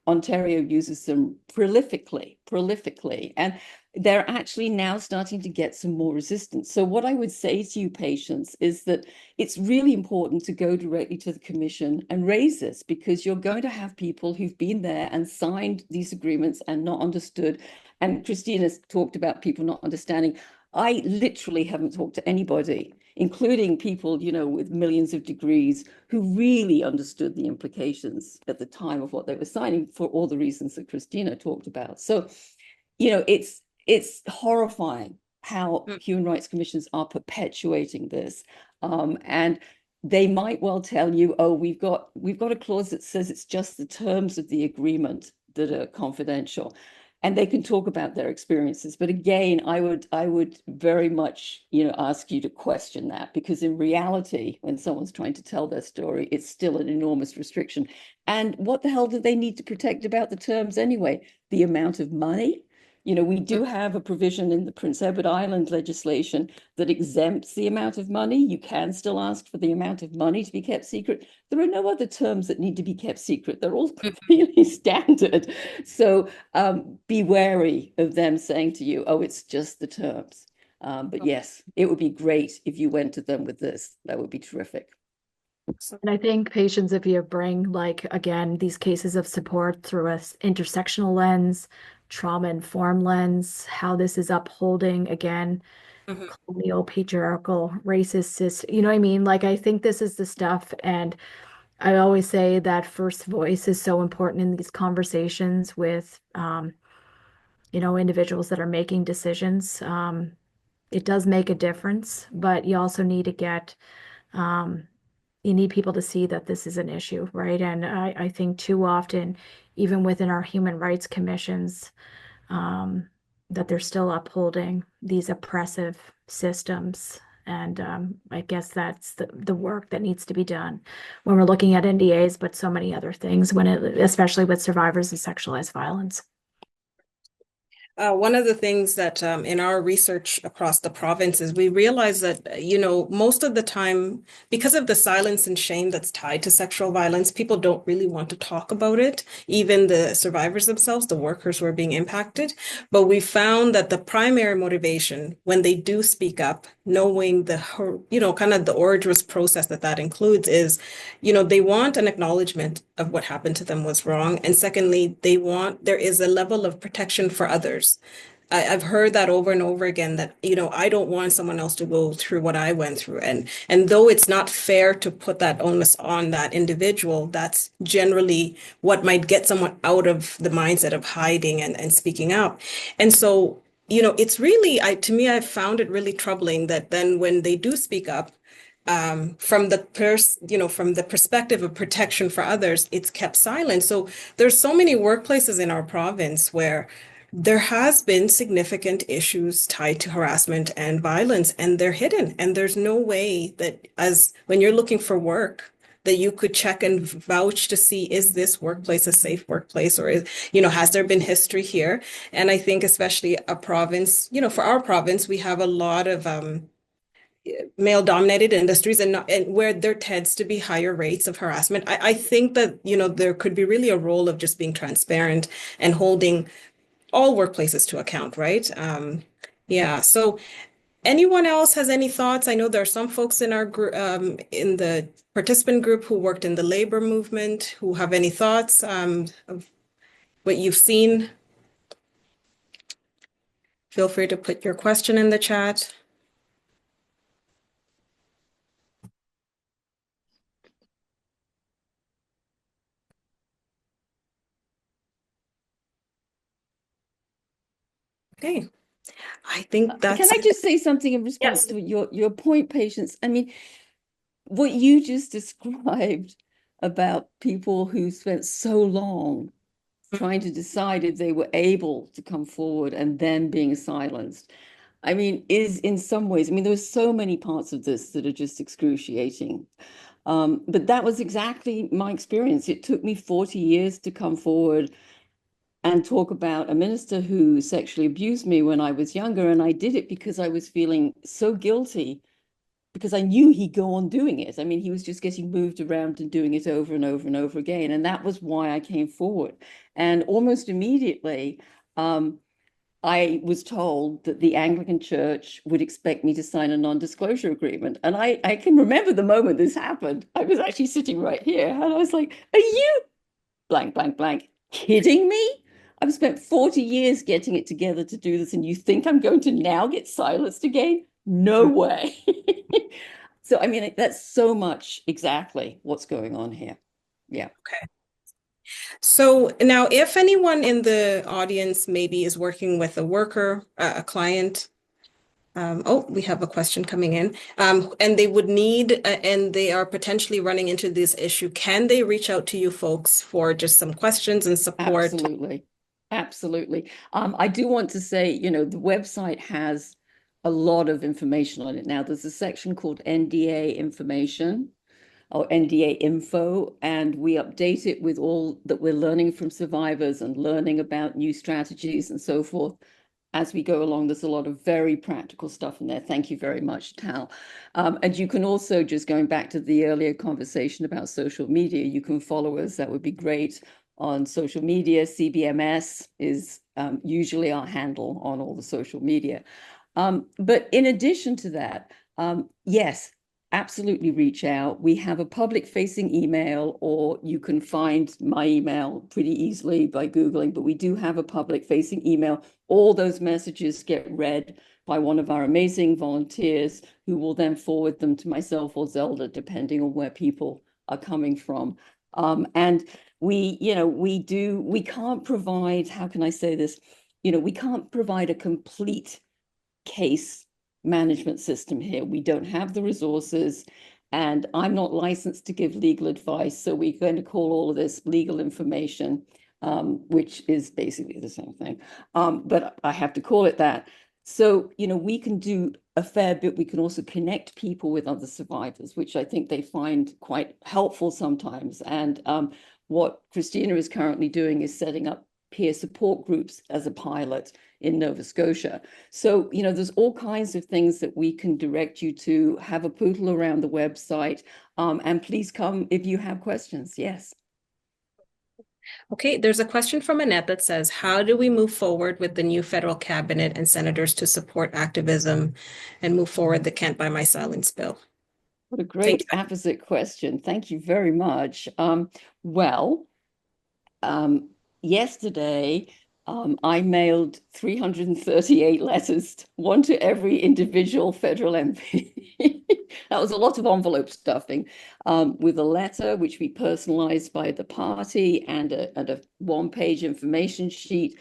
[SPEAKER 2] Ontario uses them prolifically, and they're actually now starting to get some more resistance. So what I would say to you patients is that it's really important to go directly to the commission and raise this, because you're going to have people who've been there and signed these agreements and not understood. And Christina's talked about people not understanding. I literally haven't talked to anybody, including people, with millions of degrees, who really understood the implications at the time of what they were signing for all the reasons that Christina talked about. So, it's horrifying how human rights commissions are perpetuating this. And they might well tell you, oh, we've got a clause that says it's just the terms of the agreement that are confidential. And they can talk about their experiences. But again, I would very much, ask you to question that, because in reality, when someone's trying to tell their story, it's still an enormous restriction. And what the hell do they need to protect about the terms anyway? The amount of money? We do have a provision in the Prince Edward Island legislation that exempts the amount of money. You can still ask for the amount of money to be kept secret. There are no other terms that need to be kept secret. They're all really standard. So be wary of them saying to you, oh, it's just the terms. But yes, it would be great if you went to them with this. That would be terrific.
[SPEAKER 3] And I think patients, if you bring, like, again, these cases of support through a intersectional lens, trauma-informed lens, how this is upholding, again,
[SPEAKER 4] Mhm.
[SPEAKER 3] colonial, patriarchal, racist, you know what I mean? Like, I think this is the stuff. And I always say that first voice is so important in these conversations with, individuals that are making decisions. it does make a difference, but you also need to get, you need people to see that this is an issue, right? And I think too often, even within our human rights commissions, that they're still upholding these oppressive systems. And I guess that's the work that needs to be done when we're looking at NDAs, but so many other things, especially with survivors of sexualized violence.
[SPEAKER 4] One of the things that in our research across the provinces, we realized that, most of the time, because of the silence and shame that's tied to sexual violence, people don't really want to talk about it, even the survivors themselves, the workers who are being impacted. But we found that the primary motivation when they do speak up, knowing kind of the arduous process that includes is, they want an acknowledgement of what happened to them was wrong. And secondly, there is a level of protection for others. I've heard that over and over again that, I don't want someone else to go through what I went through. And though it's not fair to put that onus on that individual, that's generally what might get someone out of the mindset of hiding and speaking up. And so, it's really, to me, I've found it really troubling that then when they do speak up, from the perspective of protection for others, it's kept silent. So there's so many workplaces in our province where there has been significant issues tied to harassment and violence, and they're hidden. And there's no way that when you're looking for work, that you could check and vouch to see, is this workplace a safe workplace, or has there been history here? And I think especially a province, for our province, we have a lot of male-dominated industries and where there tends to be higher rates of harassment. I think that, there could be really a role of just being transparent and holding all workplaces to account, right? Yeah. So anyone else has any thoughts? I know there are some folks in our group, in the participant group who worked in the labor movement who have any thoughts of what you've seen. Feel free to put your question in the chat. Okay. I think that's
[SPEAKER 2] Can I just say something in response to your point, Patience? I mean, what you just described about people who spent so long trying to decide if they were able to come forward and then being silenced, I mean, is in some ways, I mean, there's so many parts of this that are just excruciating. But that was exactly my experience. It took me 40 years to come forward and talk about a minister who sexually abused me when I was younger. And I did it because I was feeling so guilty because I knew he'd go on doing it. I mean, he was just getting moved around and doing it over and over and over again. And that was why I came forward. And almost immediately, I was told that the Anglican Church would expect me to sign a non-disclosure agreement. And I can remember the moment this happened. I was actually sitting right here and I was like, are you blank, blank, blank kidding me? I've spent 40 years getting it together to do this, and you think I'm going to now get silenced again? No way. So, I mean, that's so much exactly what's going on here. Yeah.
[SPEAKER 4] Okay. So now, if anyone in the audience maybe is working with a worker, a client, we have a question coming in, and they would need, and they are potentially running into this issue, can they reach out to you folks for just some questions and support?
[SPEAKER 2] Absolutely. Absolutely. I do want to say, the website has a lot of information on it now. There's a section called NDA information or NDA info, and we update it with all that we're learning from survivors and learning about new strategies and so forth. As we go along, there's a lot of very practical stuff in there. Thank you very much, Tal. And you can also, just going back to the earlier conversation about social media, you can follow us. That would be great on social media. CBMS is usually our handle on all the social media. But in addition to that, yes, absolutely reach out. We have a public facing email, or you can find my email pretty easily by Googling, but we do have a public facing email. All those messages get read by one of our amazing volunteers who will then forward them to myself or Zelda, depending on where people are coming from. And we can't provide, how can I say this? We can't provide a complete case management system here. We don't have the resources, and I'm not licensed to give legal advice. So we're going to call all of this legal information, which is basically the same thing. But I have to call it that. So, we can do a fair bit. We can also connect people with other survivors, which I think they find quite helpful sometimes. And what Christina is currently doing is setting up peer support groups as a pilot in Nova Scotia. So, there's all kinds of things that we can direct you to. Have a poodle around the website. And please come if you have questions. Yes.
[SPEAKER 4] Okay, there's a question from Annette that says, how do we move forward with the new federal cabinet and senators to support activism and move forward the Can't Buy My Silence bill?
[SPEAKER 2] What a great opposite question. Thank you very much. Well, yesterday, I mailed 338 letters, one to every individual federal MP. That was a lot of envelope stuffing, with a letter which we personalized by the party and a one-page information sheet.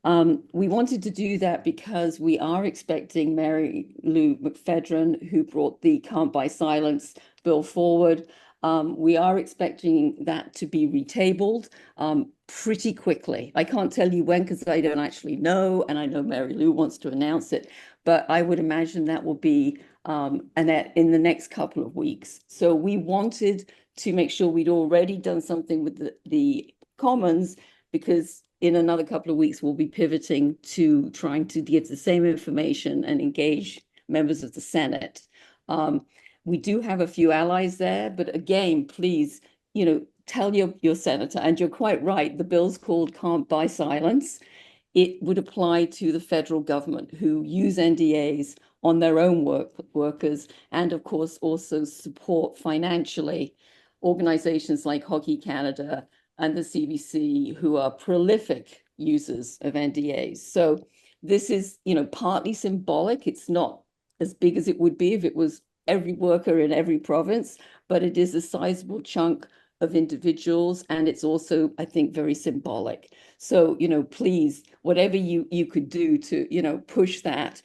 [SPEAKER 2] We wanted to do that because we are expecting Mary Lou McPhedran, who brought the Can't Buy Silence bill forward. We are expecting that to be retabled pretty quickly. I can't tell you when because I don't actually know, and I know Mary Lou wants to announce it, but I would imagine that will be in the next couple of weeks. So we wanted to make sure we'd already done something with the Commons, because in another couple of weeks, we'll be pivoting to trying to give the same information and engage members of the Senate. We do have a few allies there, but again, please, tell your senator, and you're quite right, the bill's called Can't Buy Silence. It would apply to the federal government who use NDAs on their own workers, and of course also support financially organizations like Hockey Canada and the CBC, who are prolific users of NDAs. So this is, partly symbolic. It's not as big as it would be if it was every worker in every province, but it is a sizable chunk of individuals, and it's also, I think, very symbolic. So, please, whatever you could do to, push that,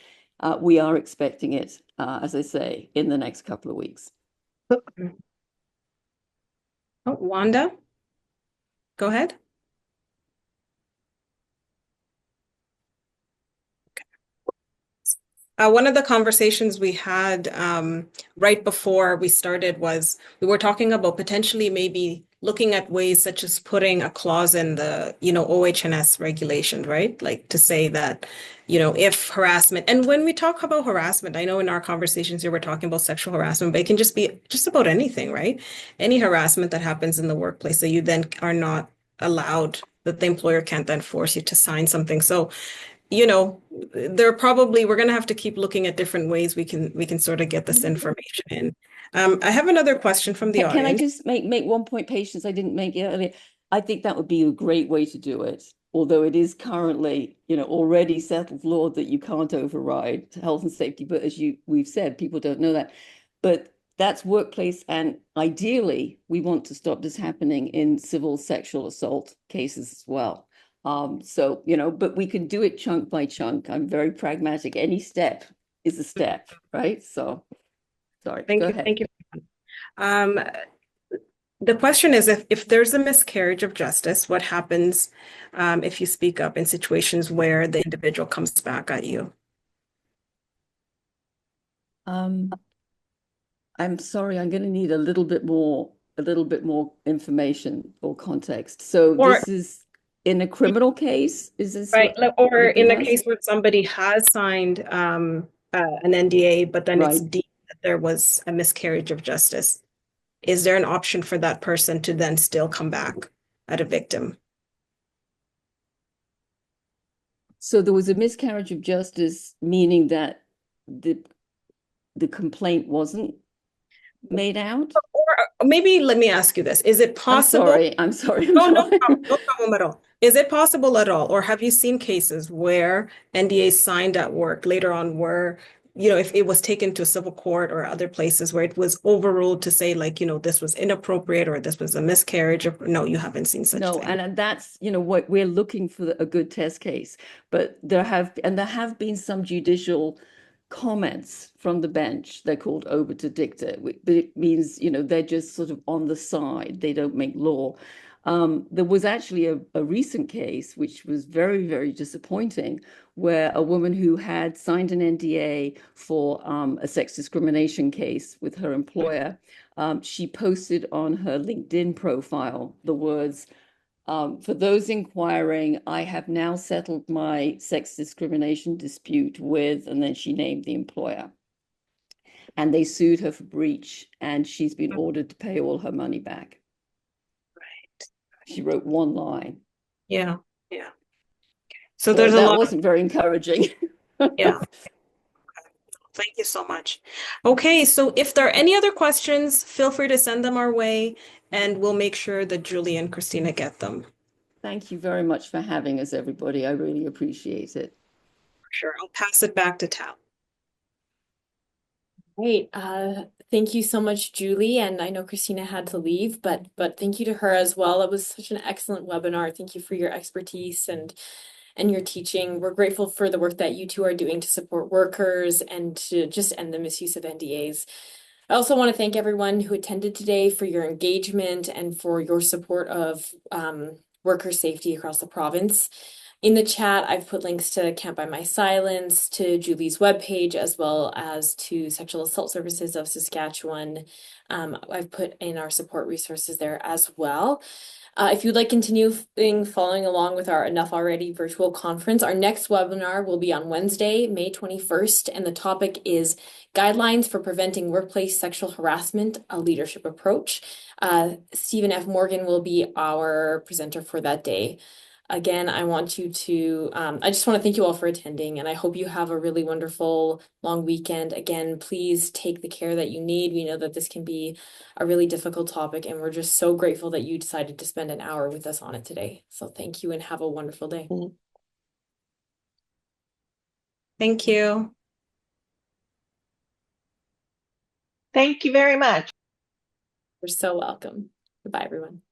[SPEAKER 2] we are expecting it, as I say, in the next couple of weeks.
[SPEAKER 4] Oh, Wanda, go ahead. One of the conversations we had right before we started was we were talking about potentially maybe looking at ways such as putting a clause in the, OH&S regulation, right? Like to say that, if harassment, and when we talk about harassment, I know in our conversations here, we're talking about sexual harassment, but it can just be just about anything, right? Any harassment that happens in the workplace that you then are not allowed, that the employer can't then force you to sign something. So we're going to have to keep looking at different ways we can sort of get this information in. I have another question from the audience.
[SPEAKER 2] Can I just make one point, Patience? I didn't make it earlier. I think that would be a great way to do it, although it is currently, already settled law that you can't override health and safety. But as we've said, people don't know that. But that's workplace, and ideally, we want to stop this happening in civil sexual assault cases as well. So, but we can do it chunk by chunk. I'm very pragmatic. Any step is a step, right? So, sorry, go ahead.
[SPEAKER 4] Thank you. The question is, if there's a miscarriage of justice, what happens if you speak up in situations where the individual comes back at you?
[SPEAKER 2] I'm sorry, I'm going to need a little bit more information or context. So this is in a criminal case? Is this
[SPEAKER 4] right? Or in a case where somebody has signed an NDA, but then it's deemed that there was a miscarriage of justice. Is there an option for that person to then still come back at a victim?
[SPEAKER 2] So there was a miscarriage of justice, meaning that the complaint wasn't made out?
[SPEAKER 4] Or maybe let me ask you this. Is it possible?
[SPEAKER 2] I'm sorry.
[SPEAKER 4] No problem at all. Is it possible at all? Or have you seen cases where NDAs signed at work later on were, if it was taken to a civil court or other places where it was overruled to say like, this was inappropriate or this was a miscarriage? No, you haven't seen such thing.
[SPEAKER 2] And that's, what we're looking for, a good test case. But there have been some judicial comments from the bench. They're called obiter dicta, but it means, they're just sort of on the side. They don't make law. There was actually a recent case, which was very, very disappointing, where a woman who had signed an NDA for a sex discrimination case with her employer, she posted on her LinkedIn profile the words, for those inquiring, I have now settled my sex discrimination dispute with, and then she named the employer. And they sued her for breach, and she's been ordered to pay all her money back.
[SPEAKER 4] Right.
[SPEAKER 2] She wrote one line.
[SPEAKER 4] Yeah. Yeah. So
[SPEAKER 2] So
[SPEAKER 4] there's a
[SPEAKER 2] that
[SPEAKER 4] lot of,
[SPEAKER 2] wasn't very encouraging.
[SPEAKER 4] yeah. Thank you so much. Okay, so if there are any other questions, feel free to send them our way, and we'll make sure that Julie and Christina get them.
[SPEAKER 2] Thank you very much for having us, everybody. I really appreciate it.
[SPEAKER 4] Sure, I'll pass it back to Tal.
[SPEAKER 1] Great. Thank you so much, Julie. And I know Christina had to leave, but thank you to her as well. It was such an excellent webinar. Thank you for your expertise and your teaching. We're grateful for the work that you two are doing to support workers and to just end the misuse of NDAs. I also want to thank everyone who attended today for your engagement and for your support of worker safety across the province. In the chat, I've put links to Can't Buy My Silence, to Julie's webpage, as well as to Sexual Assault Services of Saskatchewan. I've put in our support resources there as well. If you'd like continuing following along with our Enough Already virtual conference, our next webinar will be on Wednesday, May 21st, and the topic is Guidelines for Preventing Workplace Sexual Harassment, a Leadership Approach. Stephen F. Morgan will be our presenter for that day. Again, I just want to thank you all for attending, and I hope you have a really wonderful long weekend. Again, please take the care that you need. We know that this can be a really difficult topic, and we're just so grateful that you decided to spend an hour with us on it today. So thank you and have a wonderful day.
[SPEAKER 4] Thank you.
[SPEAKER 5] Thank you very much.
[SPEAKER 1] You're so welcome. Goodbye, everyone.